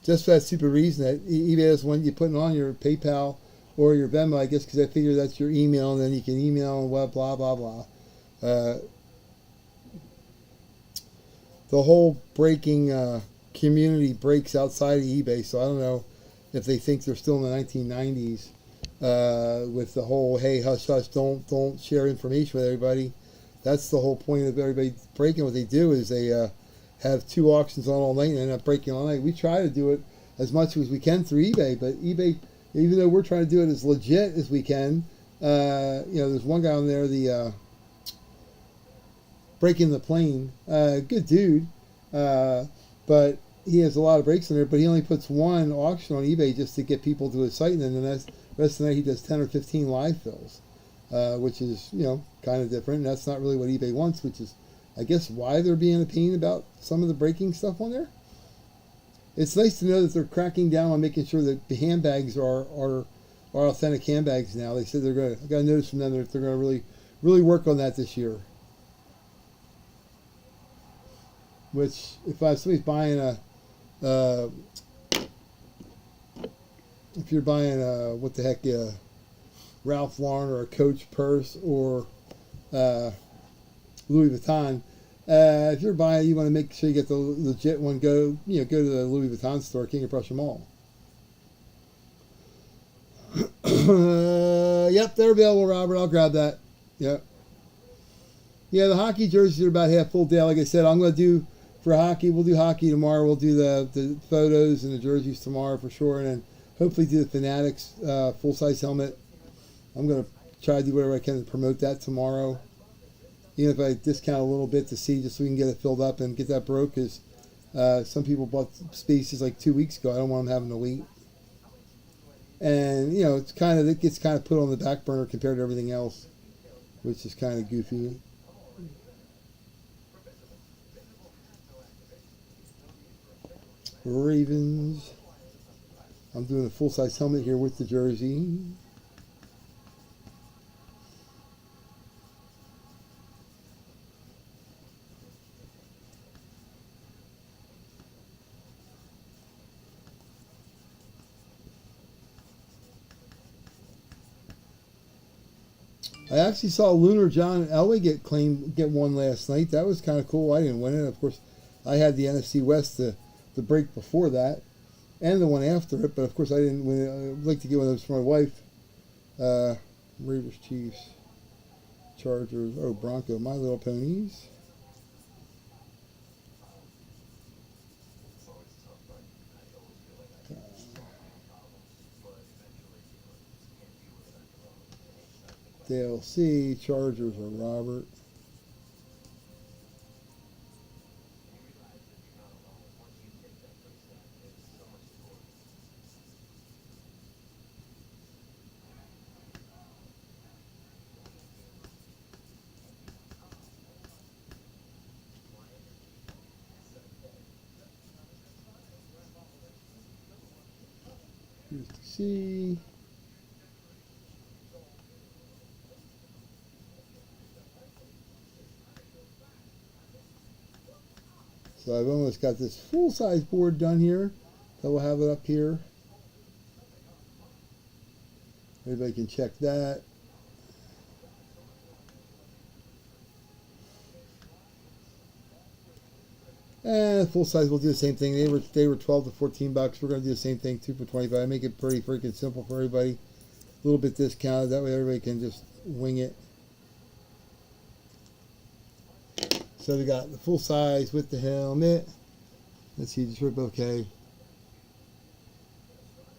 Just for that stupid reason that eBay doesn't want you putting on your PayPal or your Venmo, I guess, because I figure that's your email, and then you can email and blah, blah, blah. The whole breaking community breaks outside of eBay, so I don't know if they think they're still in the 1990s with the whole, hey, hush, hush, don't share information with everybody. That's the whole point of everybody breaking. What they do is they have 2 auctions on all night and end up breaking all night. We try to do it as much as we can through eBay, but eBay, even though we're trying to do it as legit as we can, there's one guy on there, the Breaking the Plane, good dude, but he has a lot of breaks in there, but he only puts 1 auction on eBay just to get people to his site, and then the rest of the night he does 10 or 15 live fills, which is, kind of different, and that's not really what eBay wants, which is, I guess, why they're being a pain about some of the breaking stuff on there. It's nice to know that they're cracking down on making sure that the handbags are authentic handbags now. They said I got a notice from them that they're going to really, really work on that this year. Which, if somebody's buying if you're buying Ralph Lauren or a Coach purse or Louis Vuitton, if you're buying, you want to make sure you get the legit one. Go to the Louis Vuitton store, King of Prussia Mall. Yep, they're available, Robert. I'll grab that. Yep. Yeah, the hockey jerseys are about half full, Dale. Like I said, I'm going to do for hockey. We'll do hockey tomorrow. We'll do the photos and the jerseys tomorrow for sure, and then hopefully do the Fanatics full size helmet. I'm going to try to do whatever I can to promote that tomorrow. Even if I discount a little bit to see, just so we can get it filled up and get that broke, because some people bought spaces like 2 weeks ago. I don't want them having to wait. And, it gets kind of put on the back burner compared to everything else, which is kind of goofy. Ravens. I'm doing a full-size helmet here with the jersey. I actually saw Lunar John Elway get one last night. That was kind of cool. I didn't win it. Of course, I had the NFC West the break before that, and the one after it. But of course, I didn't win it. I'd like to get one of those for my wife. Raiders, Chiefs. Chargers. Oh, Bronco. My Little Ponies. Dale C. Chargers are Robert. Here's the C. So I've almost got this full-size board done here. So we'll have it up here. Everybody can check that. And full size, we'll do the same thing. They were 12 to 14 bucks. We're going to do the same thing, 2 for 25. Make it pretty freaking simple for everybody. A little bit discounted. That way everybody can just wing it. So we got the full size with the helmet. Let's see, just rip okay.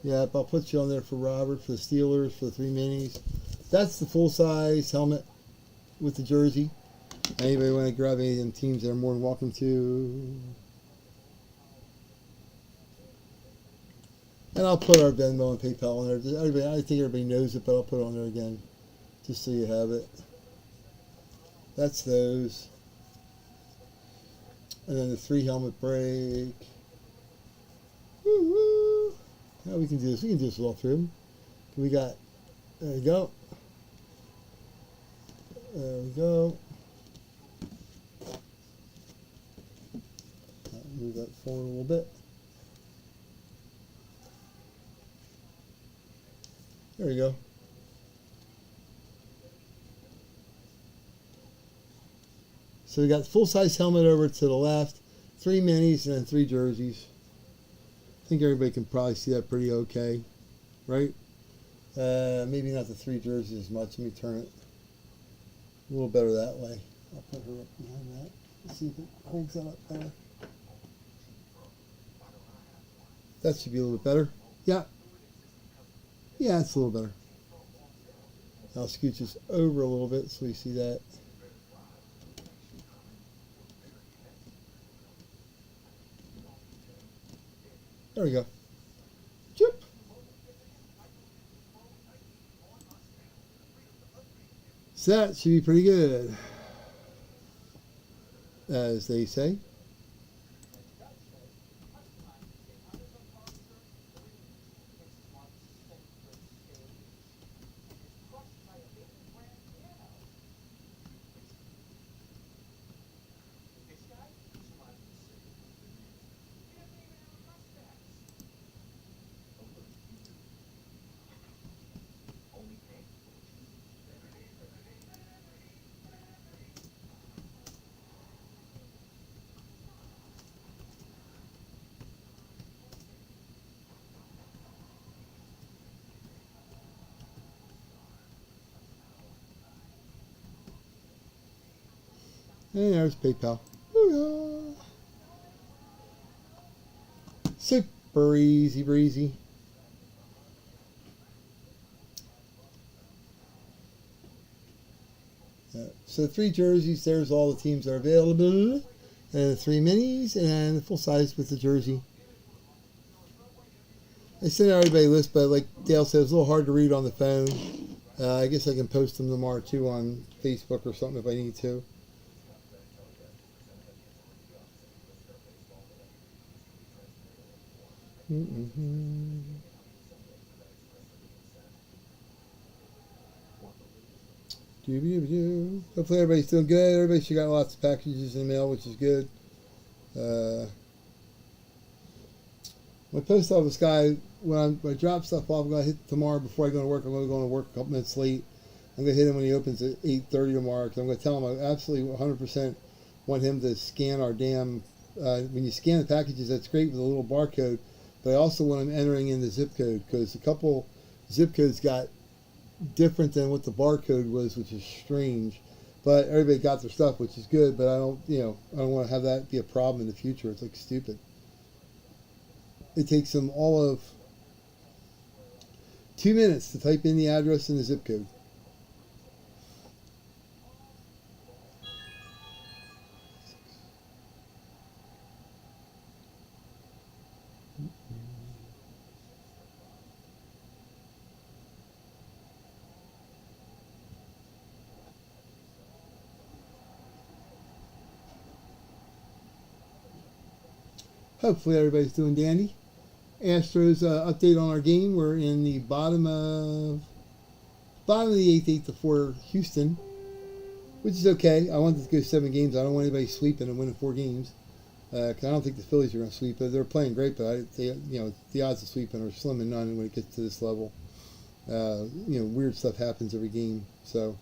Yep, I'll put you on there for Robert, for the Steelers, for the 3 minis. That's the full size helmet with the jersey. Anybody want to grab any of them teams, they're more than welcome to. And I'll put our Venmo and PayPal on there. Everybody, I think everybody knows it, but I'll put it on there again, just so you have it. That's those. And then the 3 helmet break. Woo-hoo. Now we can do this. We can do this all through. We got, there we go. There we go. Move that forward a little bit. There we go. So we got full-size helmet over to the left, 3 minis, and then 3 jerseys. I think everybody can probably see that pretty okay, right? Maybe not the 3 jerseys as much. Let me turn it a little better that way. I'll put her up behind that. Let's see if it holds that up better. That should be a little bit better. Yeah. Yeah, it's a little better. I'll scooch this over a little bit so we see that. There we go. Chip. So that should be pretty good, as they say. And there's PayPal. Booyah. Super easy breezy. So 3 jerseys, there's all the teams that are available. And 3 minis and the full size with the jersey. I sent everybody a list, but like Dale said, it's a little hard to read on the phone. I guess I can post them tomorrow too on Facebook or something if I need to. Hopefully everybody's doing good. Everybody should got lots of packages in the mail, which is good. My post office guy, when I drop stuff off, I'm going to hit tomorrow before I go to work. I'm going to go to work a couple minutes late. I'm going to hit him when he opens at 8:30 tomorrow, because I'm going to tell him I absolutely 100% want him to scan our damn, when you scan the packages, that's great with a little barcode, but I also want him entering in the zip code, because a couple zip codes got different than what the barcode was, which is strange. But everybody got their stuff, which is good. But I don't, I don't want to have that be a problem in the future. It's like stupid. It takes them all of 2 minutes to type in the address and the zip code. Hopefully everybody's doing dandy. Astros update on our game. We're in the bottom of the eighth, 8-4 Houston, which is okay. I wanted to go 7 games. I don't want anybody sweeping and winning 4 games. Cause I don't think the Phillies are going to sweep. They're playing great, but the odds of sweeping are slim and none when it gets to this level. Weird stuff happens every game. So.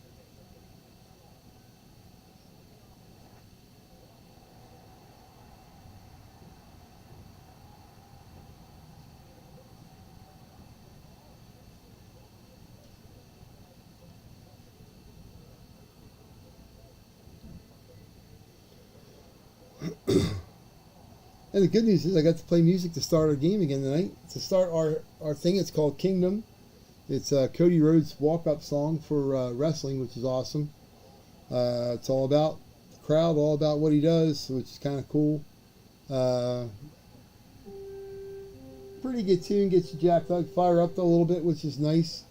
And the good news is I got to play music to start our game again tonight. To start our thing, it's called Kingdom. It's Cody Rhodes' walk-up song for wrestling, which is awesome. It's all about the crowd, all about what he does, which is kind of cool. Pretty good tune, gets you jacked up, fire up a little bit, which is nice.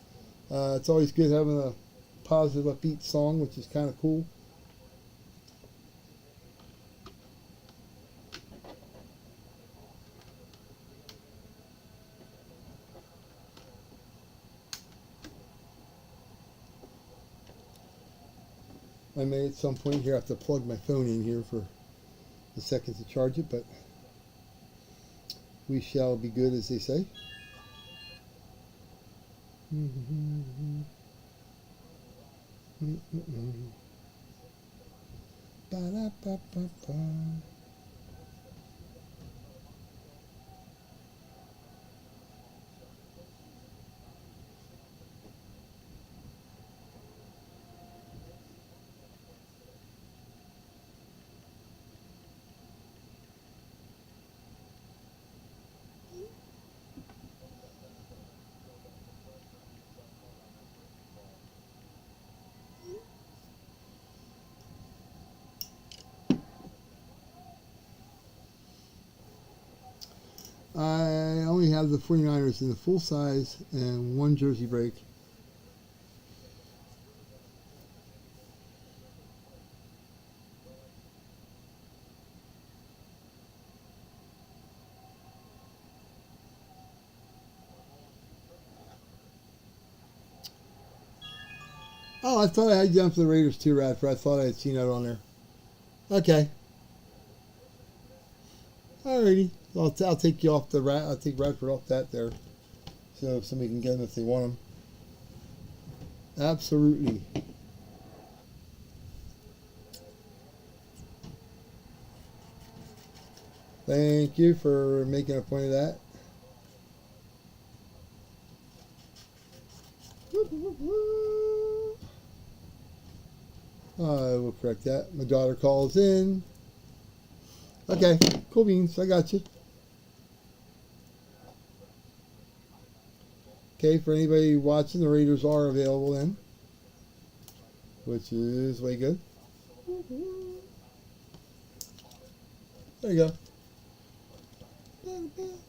It's always good having a positive, upbeat song, which is kind of cool. I may at some point here have to plug my phone in here for a second to charge it, but we shall be good, as they say. Ba-da-ba-ba-ba. I only have the 49ers in the full size and 1 jersey break. Oh, I thought I had you on for the Raiders too, Radford. I thought I had seen that on there. Okay. Alrighty. I'll take you off I'll take Radford off that there, so somebody can get them if they want them. Absolutely. Thank you for making a point of that. I will correct that. My daughter calls in. Okay, cool beans. I got you. Okay, for anybody watching, the Raiders are available then, which is way good. There you go.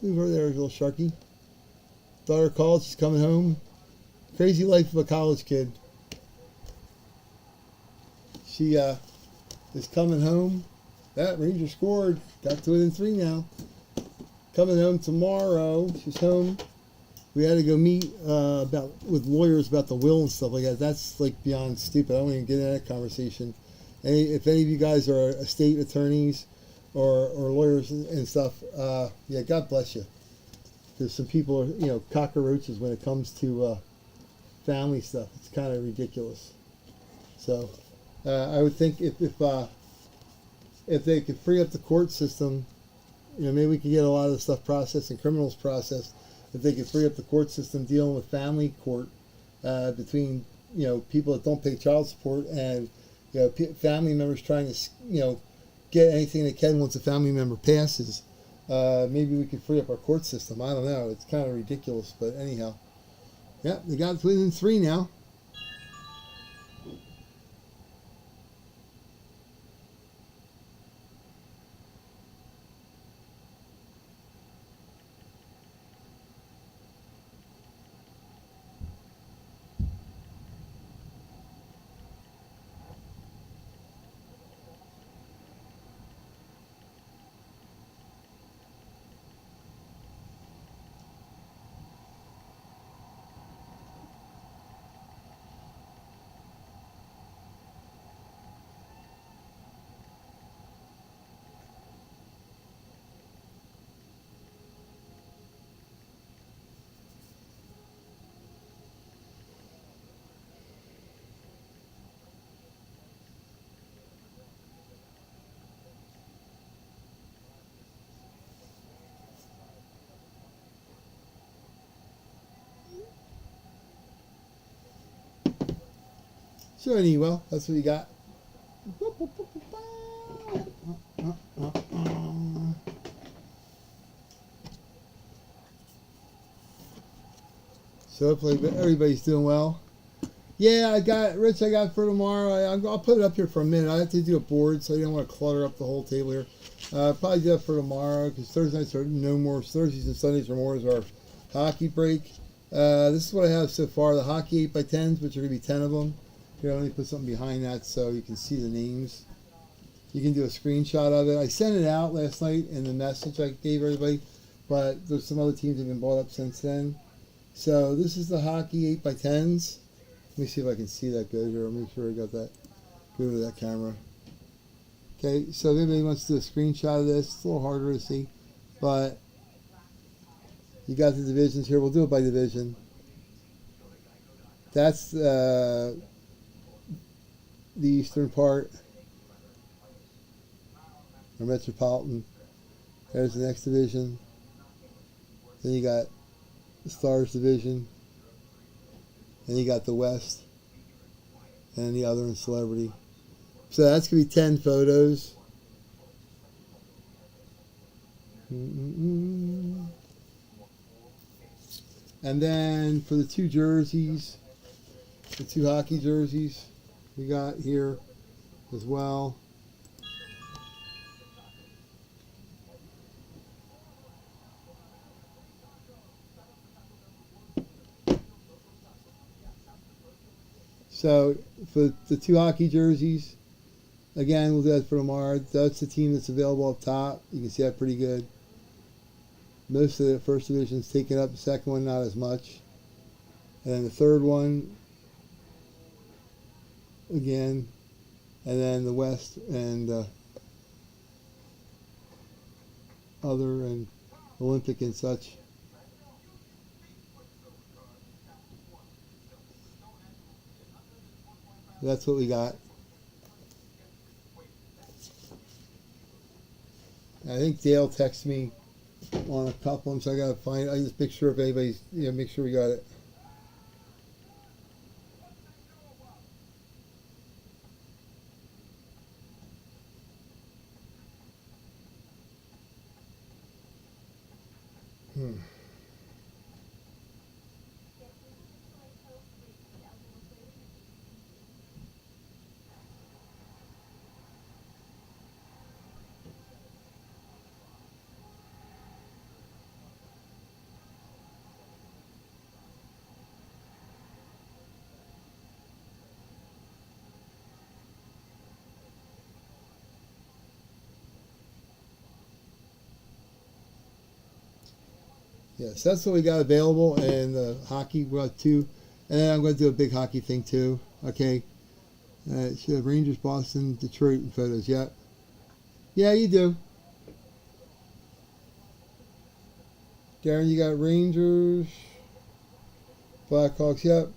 Move over there, little Sharky. Daughter called, she's coming home. Crazy life of a college kid. She is coming home. That Ranger scored. Got to within 3 now. Coming home tomorrow. She's home. We had to go meet with lawyers about the will and stuff like that. That's like beyond stupid. I don't even get into that conversation. If any of you guys are estate attorneys or lawyers and stuff, yeah, God bless you. Because some people are, cockroaches when it comes to family stuff. It's kind of ridiculous. So I would think if they could free up the court system, maybe we could get a lot of the stuff processed and criminals processed. If they could free up the court system dealing with family court, between people that don't pay child support and family members trying to get anything they can once a family member passes. Maybe we could free up our court system. I don't know. It's kind of ridiculous, but anyhow. Yeah, they got within 3 now. So anyway, that's what you got. So hopefully everybody's doing well. Yeah, I got for tomorrow. I'll put it up here for a minute. I have to do a board, so I don't want to clutter up the whole table here. Probably do that for tomorrow because Thursday nights are no more. Thursdays and Sundays are more as our hockey break. This is what I have so far. The hockey 8x10s, which are going to be 10 of them. Here, let me put something behind that so you can see the names. You can do a screenshot of it. I sent it out last night in the message I gave everybody, but there's some other teams that have been bought up since then. So this is the hockey 8x10s. Let me see if I can see that good here. I'll make sure I got that good with that camera. Okay, so if anybody wants to do a screenshot of this, it's a little harder to see, but you got the divisions here. We'll do it by division. That's the eastern part, or metropolitan. There's the next division. Then you got the Stars division. Then you got the West, and the other in Celebrity. So that's going to be 10 photos. And then for the 2 jerseys, the 2 hockey jerseys we got here as well. So for the 2 hockey jerseys, again, we'll do that for tomorrow. That's the team that's available up top. You can see that pretty good. Most of the first division's taken up. The second one, not as much. And then the third one, again. And then the West and other and Olympic and such. That's what we got. I think Dale texted me on a couple of them, so I gotta find. I just make sure if anybody's, make sure we got it. Yes, that's what we got available, and the hockey we got 2, and then I'm going to do a big hockey thing too. Okay, should have Rangers, Boston, Detroit in photos. Yep. Yeah, you do. Darren, you got Rangers, Blackhawks. Yep.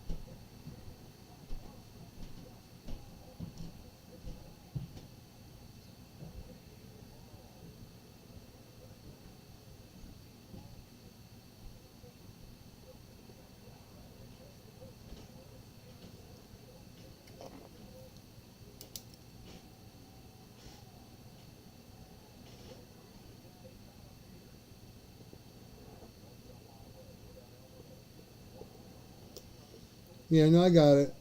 Yeah, no, I got it.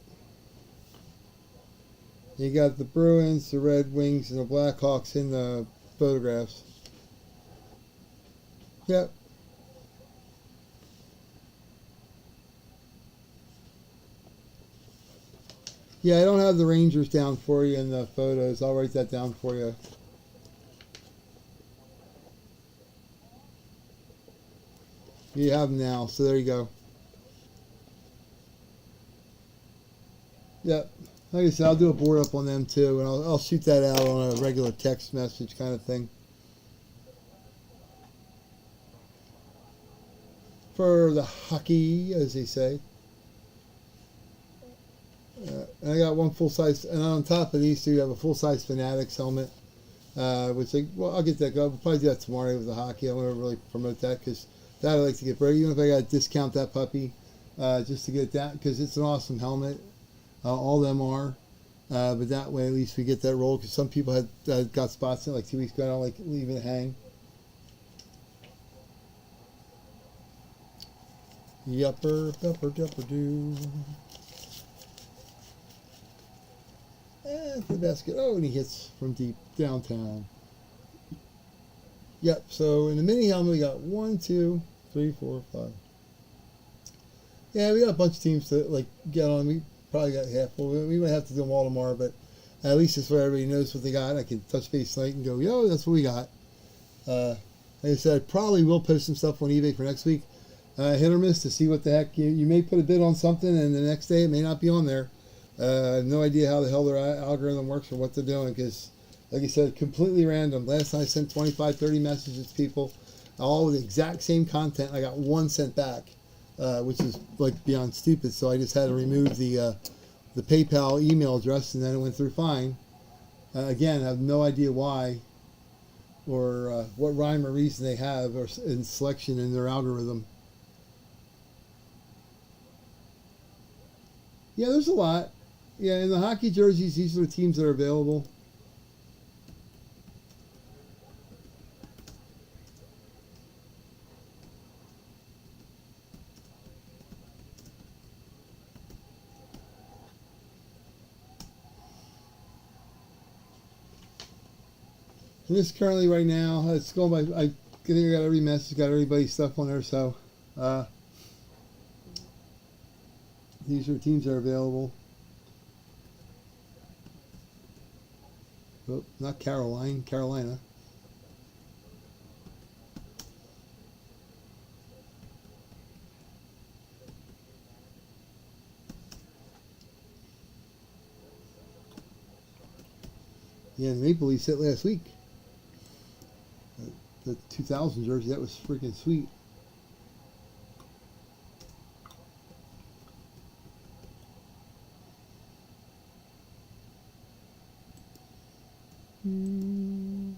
You got the Bruins, the Red Wings, and the Blackhawks in the photographs. Yep. Yeah, I don't have the Rangers down for you in the photos. I'll write that down for you. You have them now, so there you go. Yep. Like I said, I'll do a board up on them too, and I'll shoot that out on a regular text message kind of thing. For the hockey, as they say. And I got one full size, and on top of these two, you have a full size Fanatics helmet, I'll get that. I'll probably do that tomorrow with the hockey. I want to really promote that because that I like to get, but even if I got to discount that puppy, just to get that because it's an awesome helmet. All of them are, but that way at least we get that roll because some people had got spots in it like 2 weeks ago. I don't like leaving it hang. Yupper, doo. And the basket. Oh, and he hits from deep downtown. Yep. So in the mini helmet, we got 1, 2, 3, 4, 5. Yeah, we got a bunch of teams to like get on. We probably got half. We might have to do them all tomorrow, but at least this way everybody knows what they got. I can touch base tonight and go, yo, that's what we got. Like I said, I probably will post some stuff on eBay for next week. Hit or miss to see what the heck. You may put a bid on something, and the next day it may not be on there. I have no idea how the hell their algorithm works or what they're doing because, like I said, completely random. Last night I sent 25, 30 messages to people, all with the exact same content. I got one sent back, which is like beyond stupid. So I just had to remove the PayPal email address, and then it went through fine. Again, I have no idea why or what rhyme or reason they have or in selection in their algorithm. Yeah, there's a lot. Yeah, in the hockey jerseys, these are the teams that are available. And this currently right now, it's going by, I think I got every message, got everybody's stuff on there, so these are teams that are available. Oh, not Carolina. Yeah, the Maple Leafs hit last week. The 2000 jersey, that was freaking sweet. And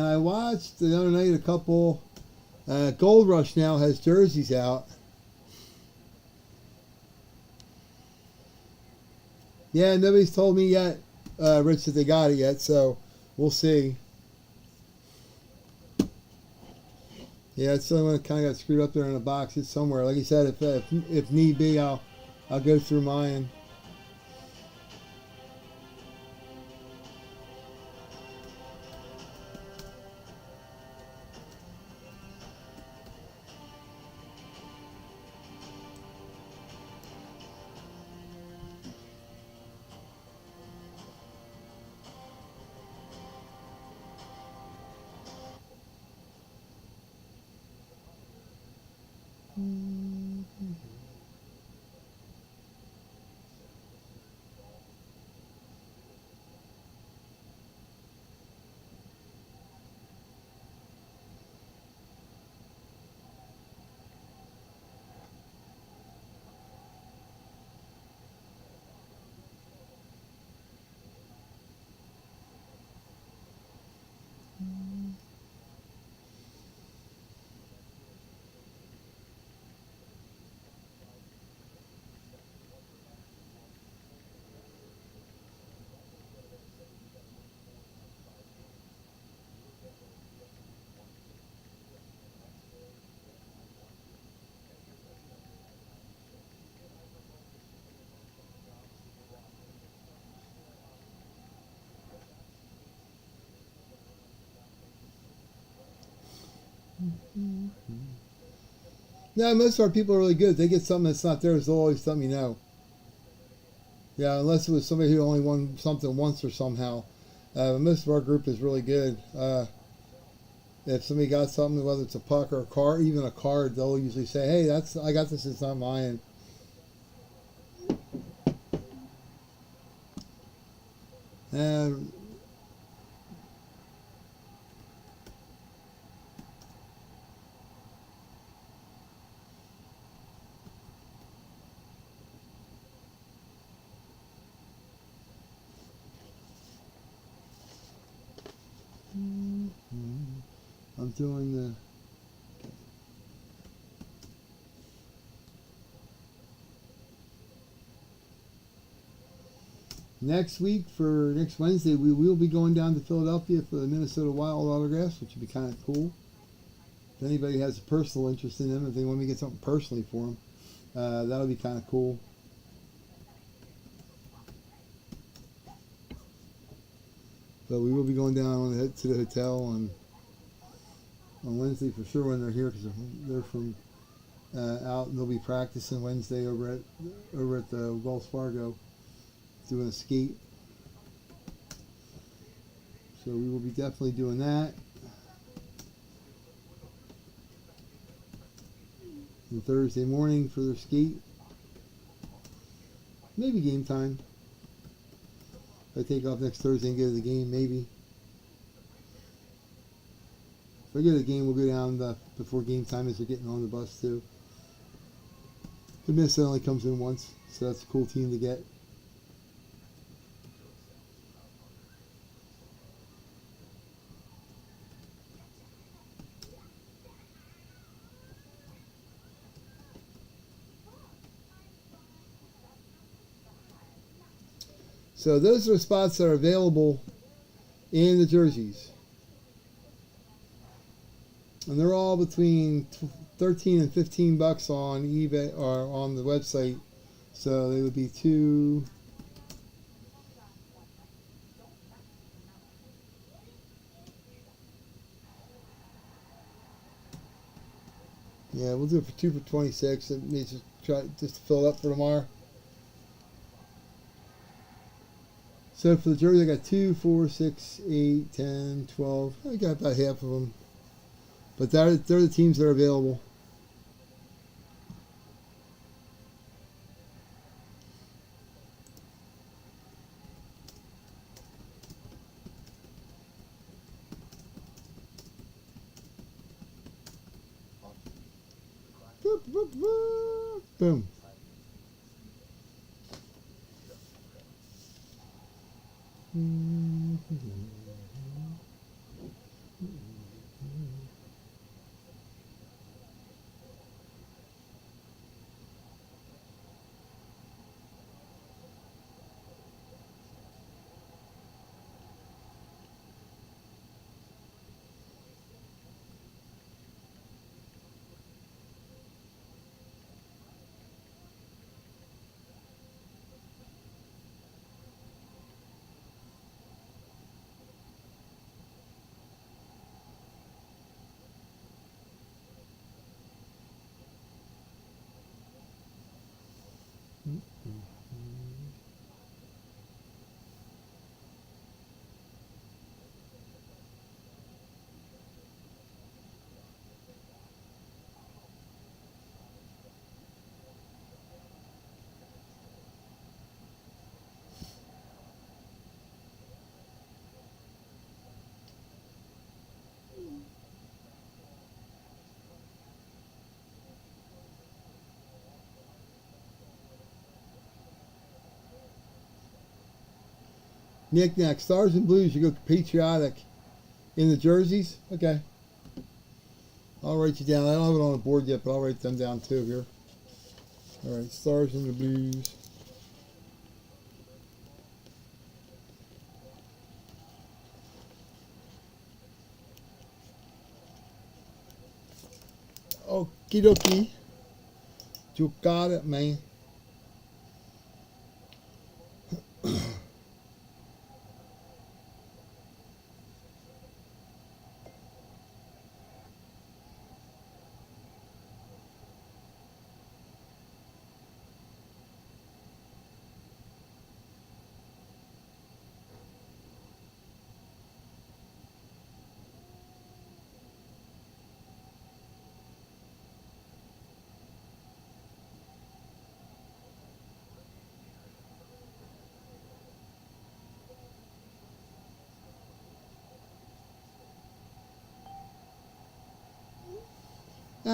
I watched the other night a couple. Gold Rush now has jerseys out. Yeah, nobody's told me yet, Rich, that they got it yet, so we'll see. Yeah, it's the only one that kind of got screwed up there in a box. It's somewhere. Like I said, if need be, I'll go through mine. No, most of our people are really good. If they get something that's not theirs, they'll always let me know. Yeah, unless it was somebody who only won something once or somehow. Most of our group is really good. If somebody got something, whether it's a puck or a card, even a card, they'll usually say, "Hey, that's I got this. It's not mine." And I'm doing the. Next week, for next Wednesday, we will be going down to Philadelphia for the Minnesota Wild autographs, which would be kind of cool. If anybody has a personal interest in them, if they want me to get something personally for them, that'll be kind of cool. But we will be going down to the hotel on Wednesday for sure when they're here, because they're from out, and they'll be practicing Wednesday over at the Wells Fargo, doing a skate. So we will be definitely doing that. And Thursday morning for their skate. Maybe game time. If I take off next Thursday and go to the game, maybe. If I go to the game, we'll go down before game time as we're getting on the bus too. The Minnesota only comes in once, so that's a cool team to get. So those are the spots that are available in the jerseys. And they're all between 13 and 15 bucks on eBay or on the website. So they would be two. Yeah, we'll do it for 2 for 26. It means just to fill it up for tomorrow. So for the jersey, I got 2, 4, 6, 8, 10, 12. I got about half of them. But they're the teams that are available. Boom. Knick-knack. Stars and blues, you go patriotic. In the jerseys? Okay. I'll write you down. I don't have it on the board yet, but I'll write them down too here. Alright, stars and the blues. Okie dokie. You got it, man.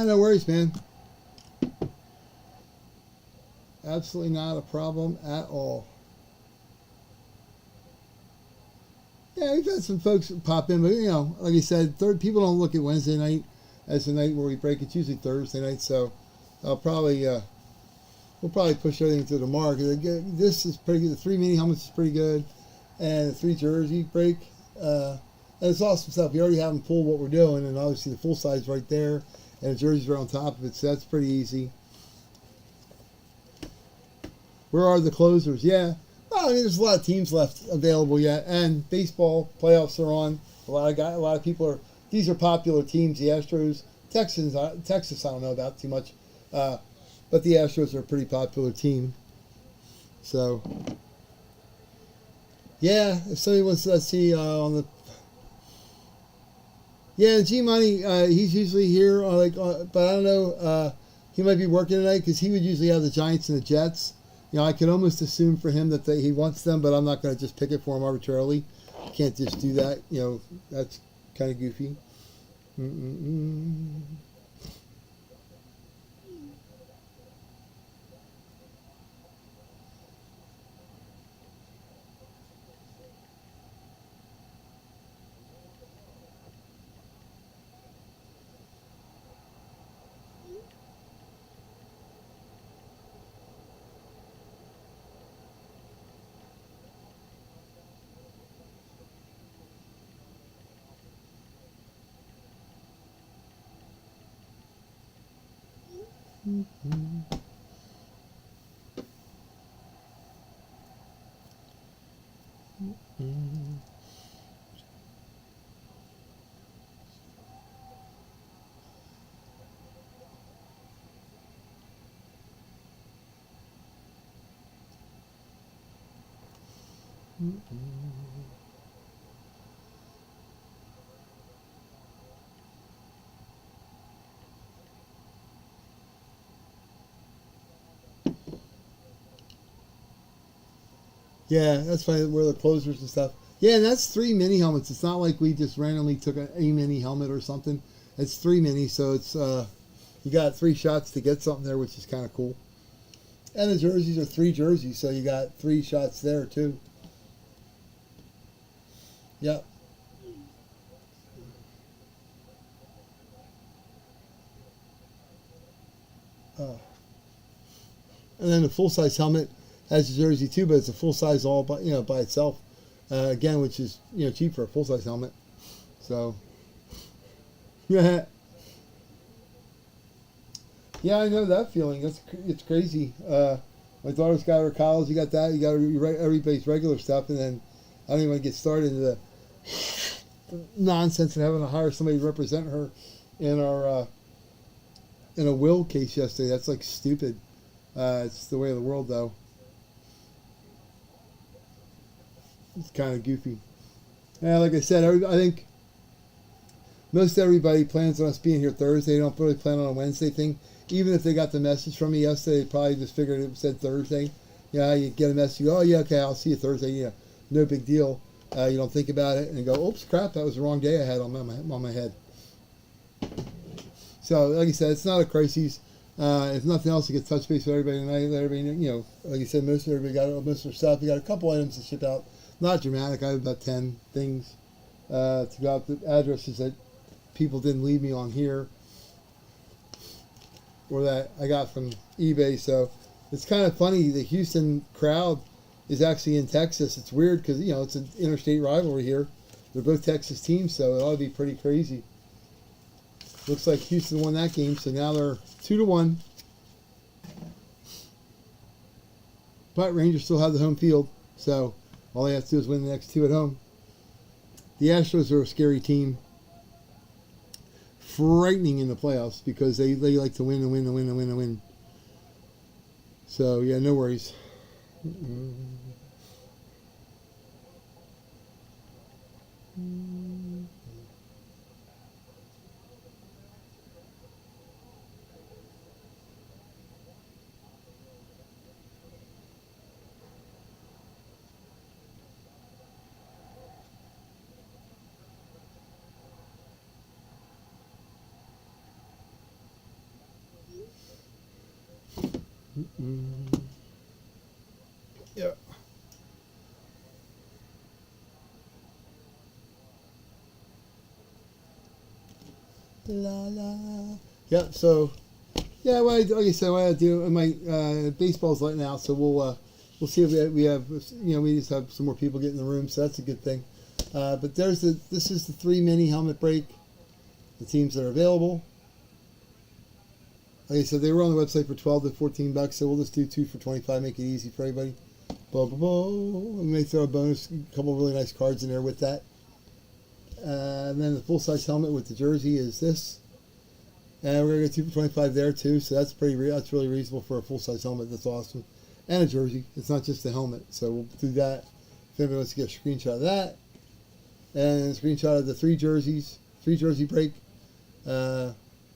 No worries, man. Absolutely not a problem at all. Yeah, we've had some folks pop in, but like I said, people don't look at Wednesday night as the night where we break. It's usually Thursday night, so I'll probably we'll probably push everything to tomorrow. Cause this is pretty good. The 3 mini helmets is pretty good, and the 3 jersey break. And it's awesome stuff. We already have them full what we're doing, and obviously the full size right there, and the jerseys are on top of it, so that's pretty easy. Where are the closers? Yeah. Well, I mean, there's a lot of teams left available yet, and baseball playoffs are on. A lot of people are. These are popular teams. The Astros, Texas, I don't know about too much, but the Astros are a pretty popular team. So, yeah, if somebody wants to, let's see on the. Yeah, G Money, he's usually here, but I don't know. He might be working tonight because he would usually have the Giants and the Jets. I can almost assume for him that he wants them, but I'm not going to just pick it for him arbitrarily. Can't just do that. That's kind of goofy. Yeah, that's fine. Where the closers and stuff. Yeah, and that's 3 mini helmets. It's not like we just randomly took a mini helmet or something. It's 3 mini, so it's you got 3 shots to get something there, which is kind of cool. And the jerseys are 3 jerseys, so you got 3 shots there too. Yep. And then the full size helmet has a jersey too, but it's a full size all by by itself. Again, which is cheap for a full size helmet. So yeah, yeah, I know that feeling. It's crazy. My daughter's got her college. You got that. You got everybody's regular stuff, and then I don't even get started into the nonsense of having to hire somebody to represent her in our in a will case yesterday. That's like stupid. It's the way of the world, though. It's kind of goofy. Yeah, like I said, I think most everybody plans on us being here Thursday. They don't really plan on a Wednesday thing. Even if they got the message from me yesterday, they probably just figured it said Thursday. Yeah, you get a message. Oh, yeah, okay, I'll see you Thursday. Yeah, no big deal. You don't think about it and you go, oops, crap, that was the wrong day I had on my head. So, like I said, it's not a crisis. If nothing else, you get touch base with everybody tonight. Let everybody, like I said, most of everybody got most of their stuff. You got a couple items to ship out. Not dramatic. I have about 10 things to go out. The addresses that people didn't leave me on here, or that I got from eBay. So it's kind of funny. The Houston crowd is actually in Texas. It's weird because it's an interstate rivalry here. They're both Texas teams, so it ought to be pretty crazy. Looks like Houston won that game, so now they're 2-1. But Rangers still have the home field, so all they have to do is win the next 2 at home. The Astros are a scary team. Frightening in the playoffs because they like to win and win and win and win and win. So, yeah, no worries. Yeah. La la. Yeah. So yeah, well, like I said, what I do, my baseball's letting out, so we'll see if we have we just have some more people get in the room, so that's a good thing. But this is the 3 mini helmet break. The teams that are available. Like I said, they were on the website for $12 to $14, so we'll just do 2 for $25, make it easy for everybody. Blah blah blah. We may throw a bonus, a couple of really nice cards in there with that. And then the full size helmet with the jersey is this. And we're gonna get 2 for 25 there too, so that's that's really reasonable for a full size helmet. That's awesome, and a jersey. It's not just a helmet, so we'll do that. If anybody wants to get a screenshot of that, and a screenshot of the 3 jersey break,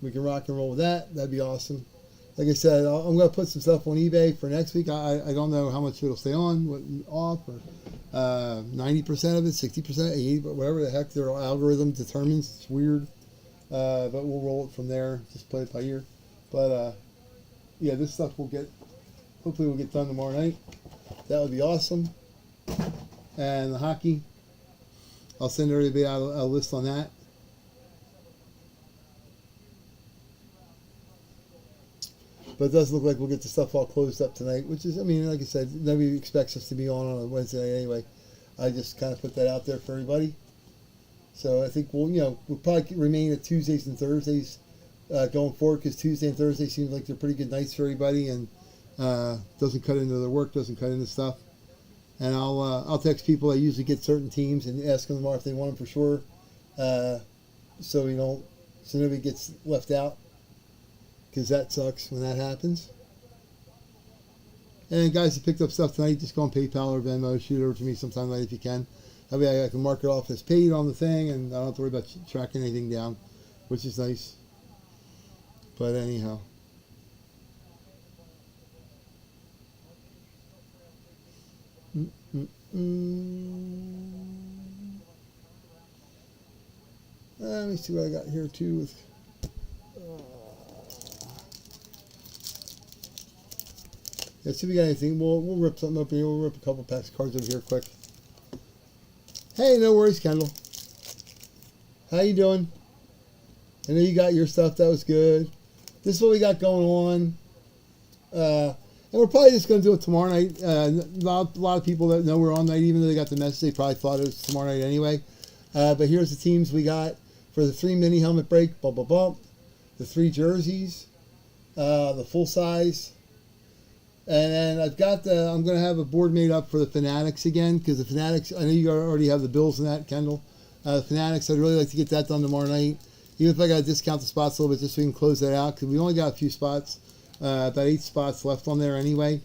we can rock and roll with that. That'd be awesome. Like I said, I'm gonna put some stuff on eBay for next week. I don't know how much it'll stay on, off, or 90% of it, 60%, 80%, but whatever the heck their algorithm determines. It's weird. But we'll roll it from there. Just play it by ear. But yeah, this stuff hopefully we'll get done tomorrow night. That would be awesome. And the hockey, I'll send everybody out a list on that. But it does look like we'll get the stuff all closed up tonight, which is, I mean, like I said, nobody expects us to be on a Wednesday night anyway. I just kind of put that out there for everybody. So I think we'll probably remain at Tuesdays and Thursdays going forward, because Tuesday and Thursday seems like they're pretty good nights for everybody, and doesn't cut into their work, doesn't cut into stuff. And I'll text people. I usually get certain teams and ask them tomorrow if they want them for sure, so nobody gets left out, because that sucks when that happens. And guys that picked up stuff tonight, just go on PayPal or Venmo, shoot it over to me sometime tonight if you can. That way I can mark it off as paid on the thing, and I don't have to worry about tracking anything down, which is nice. But anyhow. Let me see what I got here too. Let's see if we got anything. We'll rip something up here. We'll rip a couple packs of cards over here quick. Hey, no worries, Kendall. How you doing? I know you got your stuff. That was good. This is what we got going on. And we're probably just going to do it tomorrow night. A lot of people that know we're on night, even though they got the message, they probably thought it was tomorrow night anyway. But here's the teams we got for the 3 mini helmet break. Blah, blah, blah. The 3 jerseys. The full size. And then I'm going to have a board made up for the Fanatics again, because the Fanatics, I know you already have the Bills in that, Kendall. The Fanatics, I'd really like to get that done tomorrow night. Even if I got to discount the spots a little bit just so we can close that out, because we only got a few spots, about 8 spots left on there anyway.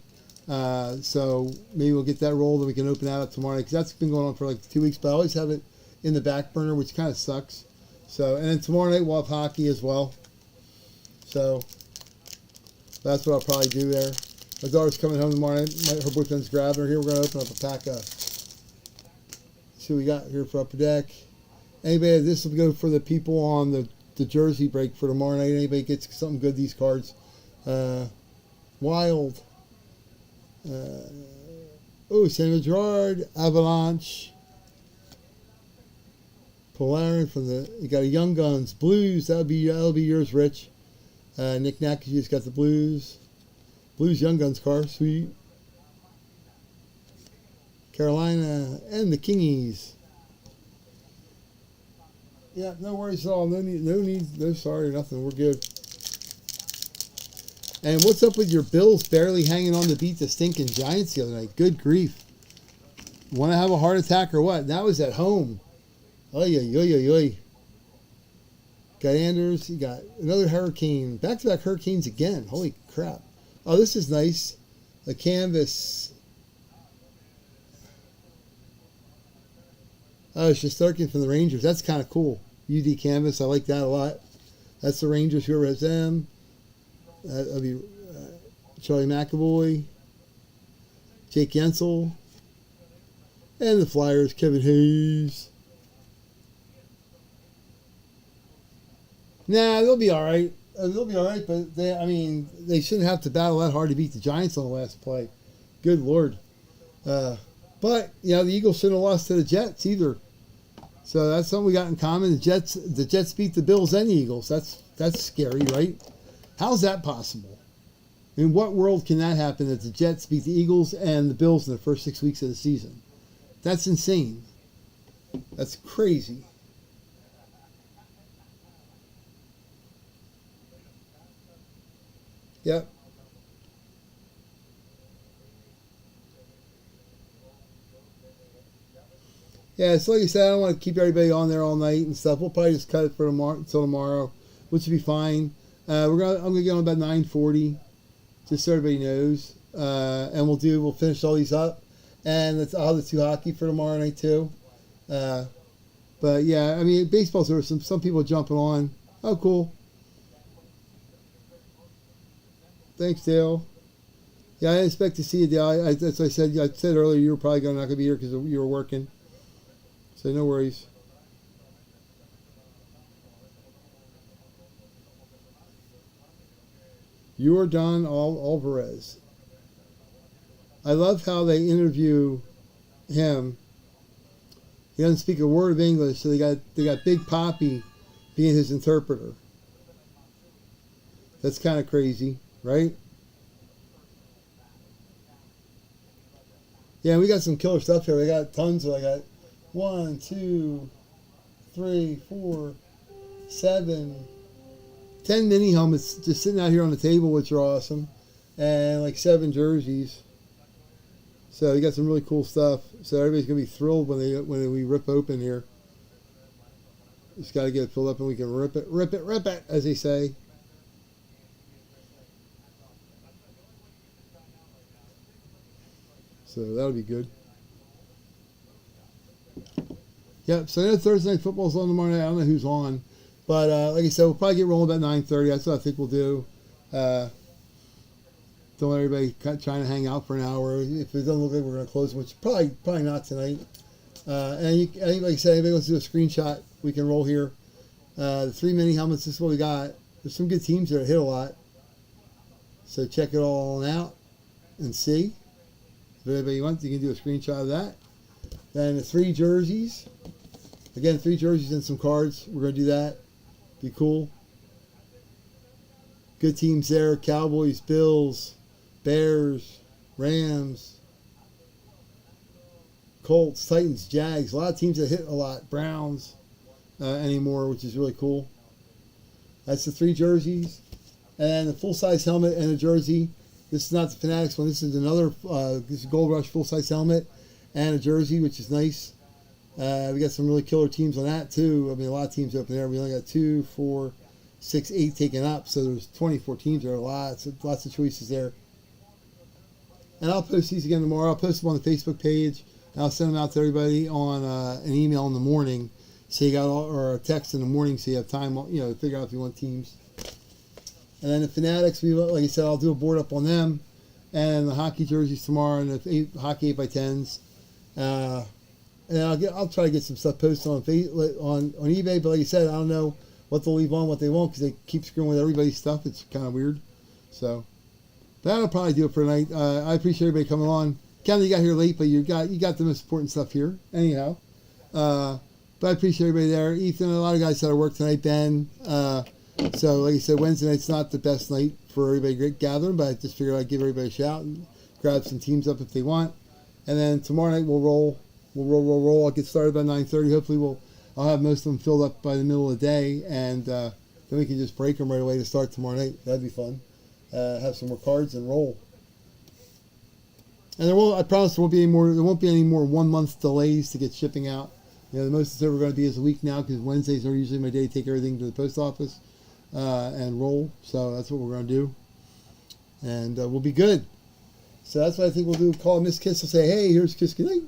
So maybe we'll get that rolled and we can open that up tomorrow night, because that's been going on for like 2 weeks, but I always have it in the back burner, which kind of sucks. So, and then tomorrow night we'll have hockey as well. So that's what I'll probably do there. My daughter's coming home tomorrow night. Her boyfriend's grabbing her here. We're going to open up a pack of. See what we got here for Upper Deck. Anybody, this will go for the people on the jersey break for tomorrow night. Anybody gets something good, these cards. Wild. Samuel Gerard. Avalanche. Polarin from you got a Young Guns. Blues. That'll be yours, Rich. Nick Nack, you just got the Blues. Blues Young Guns car, sweet. Carolina and the Kingies. Yeah, no worries at all. No sorry or nothing. We're good. And what's up with your Bills barely hanging on to beat the stinking Giants the other night? Good grief. Want to have a heart attack or what? That was at home. Oy, oy, oy, oy. Got Anders. You got another hurricane. Back-to-back hurricanes again. Holy crap. Oh, this is nice. A canvas. Oh, it's Shesterkin from the Rangers. That's kind of cool. UD canvas. I like that a lot. That's the Rangers. Whoever has them. That'll be Charlie McAvoy. Jake Yensel. And the Flyers. Kevin Hayes. Nah, they'll be all right. they'll be all right, but they shouldn't have to battle that hard to beat the Giants on the last play. Good Lord. But the Eagles shouldn't have lost to the Jets either. So that's something we got in common. The Jets beat the Bills and the Eagles. That's scary, right? How's that possible? In what world can that happen that the Jets beat the Eagles and the Bills in the first 6 weeks of the season? That's insane. That's crazy. Yep. Yeah, so like I said, I don't want to keep everybody on there all night and stuff. We'll probably just cut it for tomorrow until tomorrow, which will be fine. I'm gonna get on about 9:40, just so everybody knows. And we'll finish all these up, and I'll have the 2 hockey for tomorrow night too. But yeah, baseball's over. Some people jumping on. Oh, cool. Thanks, Dale. Yeah, I didn't expect to see you, Dale. That's what I said. I said earlier you were probably not going to be here because you were working. So no worries. Jordan Alvarez. I love how they interview him. He doesn't speak a word of English, so they got Big Poppy being his interpreter. That's kind of crazy, right? Yeah, we got some killer stuff here. We got tons. I got 1, 2, 3, 4, 7, 10 mini helmets just sitting out here on the table, which are awesome, and like 7 jerseys. So you got some really cool stuff. So everybody's gonna be thrilled when we rip open here. Just got to get it filled up and we can rip it, as they say. So that'll be good. Yep, so I know Thursday Night Football's on tomorrow night. I don't know who's on. But like I said, we'll probably get rolling about 9:30. That's what I think we'll do. Don't let everybody trying to hang out for an hour. If it doesn't look like we're going to close, which probably not tonight. And like I said, anybody wants to do a screenshot, we can roll here. The 3 mini helmets, this is what we got. There's some good teams there that hit a lot. So check it all out and see. If anybody wants, you can do a screenshot of that. Then the 3 jerseys. Again, 3 jerseys and some cards. We're going to do that. Be cool. Good teams there. Cowboys, Bills, Bears, Rams, Colts, Titans, Jags. A lot of teams that hit a lot. Browns anymore, which is really cool. That's the 3 jerseys. And the full-size helmet and a jersey. This is not the Fanatics one. This is another this is Gold Rush full-size helmet and a jersey, which is nice. We got some really killer teams on that, too. A lot of teams open there. We only got 2, 4, 6, 8 taken up. So there's 24 teams there. Lots of choices there. And I'll post these again tomorrow. I'll post them on the Facebook page. And I'll send them out to everybody on an email in the morning. So you got or a text in the morning so you have time, to figure out if you want teams. And then the Fanatics, like I said, I'll do a board up on them. And the hockey jerseys tomorrow and the hockey 8x10s. And I'll try to get some stuff posted on eBay. But like I said, I don't know what they'll leave on, what they won't, because they keep screwing with everybody's stuff. It's kind of weird. So that'll probably do it for tonight. I appreciate everybody coming on. Kevin, you got here late, but you got the most important stuff here. Anyhow, but I appreciate everybody there. Ethan, a lot of guys had to work tonight. Ben. So like I said, Wednesday night's not the best night for everybody gathering, but I just figured I'd give everybody a shout and grab some teams up if they want. And then tomorrow night we'll roll. I'll get started by 9:30. Hopefully I'll have most of them filled up by the middle of the day, and then we can just break them right away to start tomorrow night. That'd be fun. Have some more cards and roll. And I promise there won't be any more 1 month delays to get shipping out. The most it's ever going to be is a week now, because Wednesdays are usually my day to take everything to the post office and roll. So that's what we're going to do, and we'll be good. So that's what I think we'll do. Call Miss Kiss. We'll say, hey, here's Kiss Good night.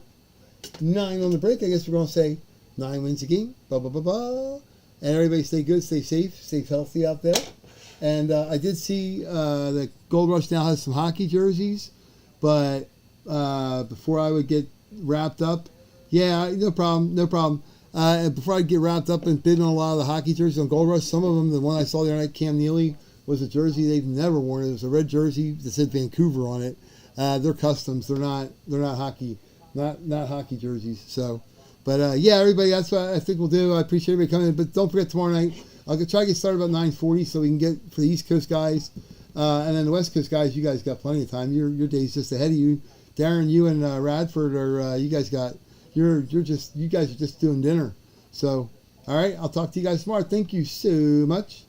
9 on the break. I guess we're going to say 9 wins a game. Blah, blah, blah, blah. And everybody stay good, stay safe, stay healthy out there. And I did see that Gold Rush now has some hockey jerseys. But before I would get wrapped up, yeah, no problem. And before I get wrapped up and bidding on a lot of the hockey jerseys on Gold Rush, some of them, the one I saw the other night, Cam Neely, was a jersey they've never worn. It was a red jersey that said Vancouver on it. They're customs. They're not hockey, not hockey jerseys. So, but yeah, everybody, that's what I think we'll do. I appreciate everybody coming in, but don't forget tomorrow night. I'll try to get started about 9:40 so we can get for the East Coast guys, and then the West Coast guys. You guys got plenty of time. Your day's just ahead of you. Darren, you and Radford are you guys got you guys are just doing dinner. So, all right, I'll talk to you guys tomorrow. Thank you so much.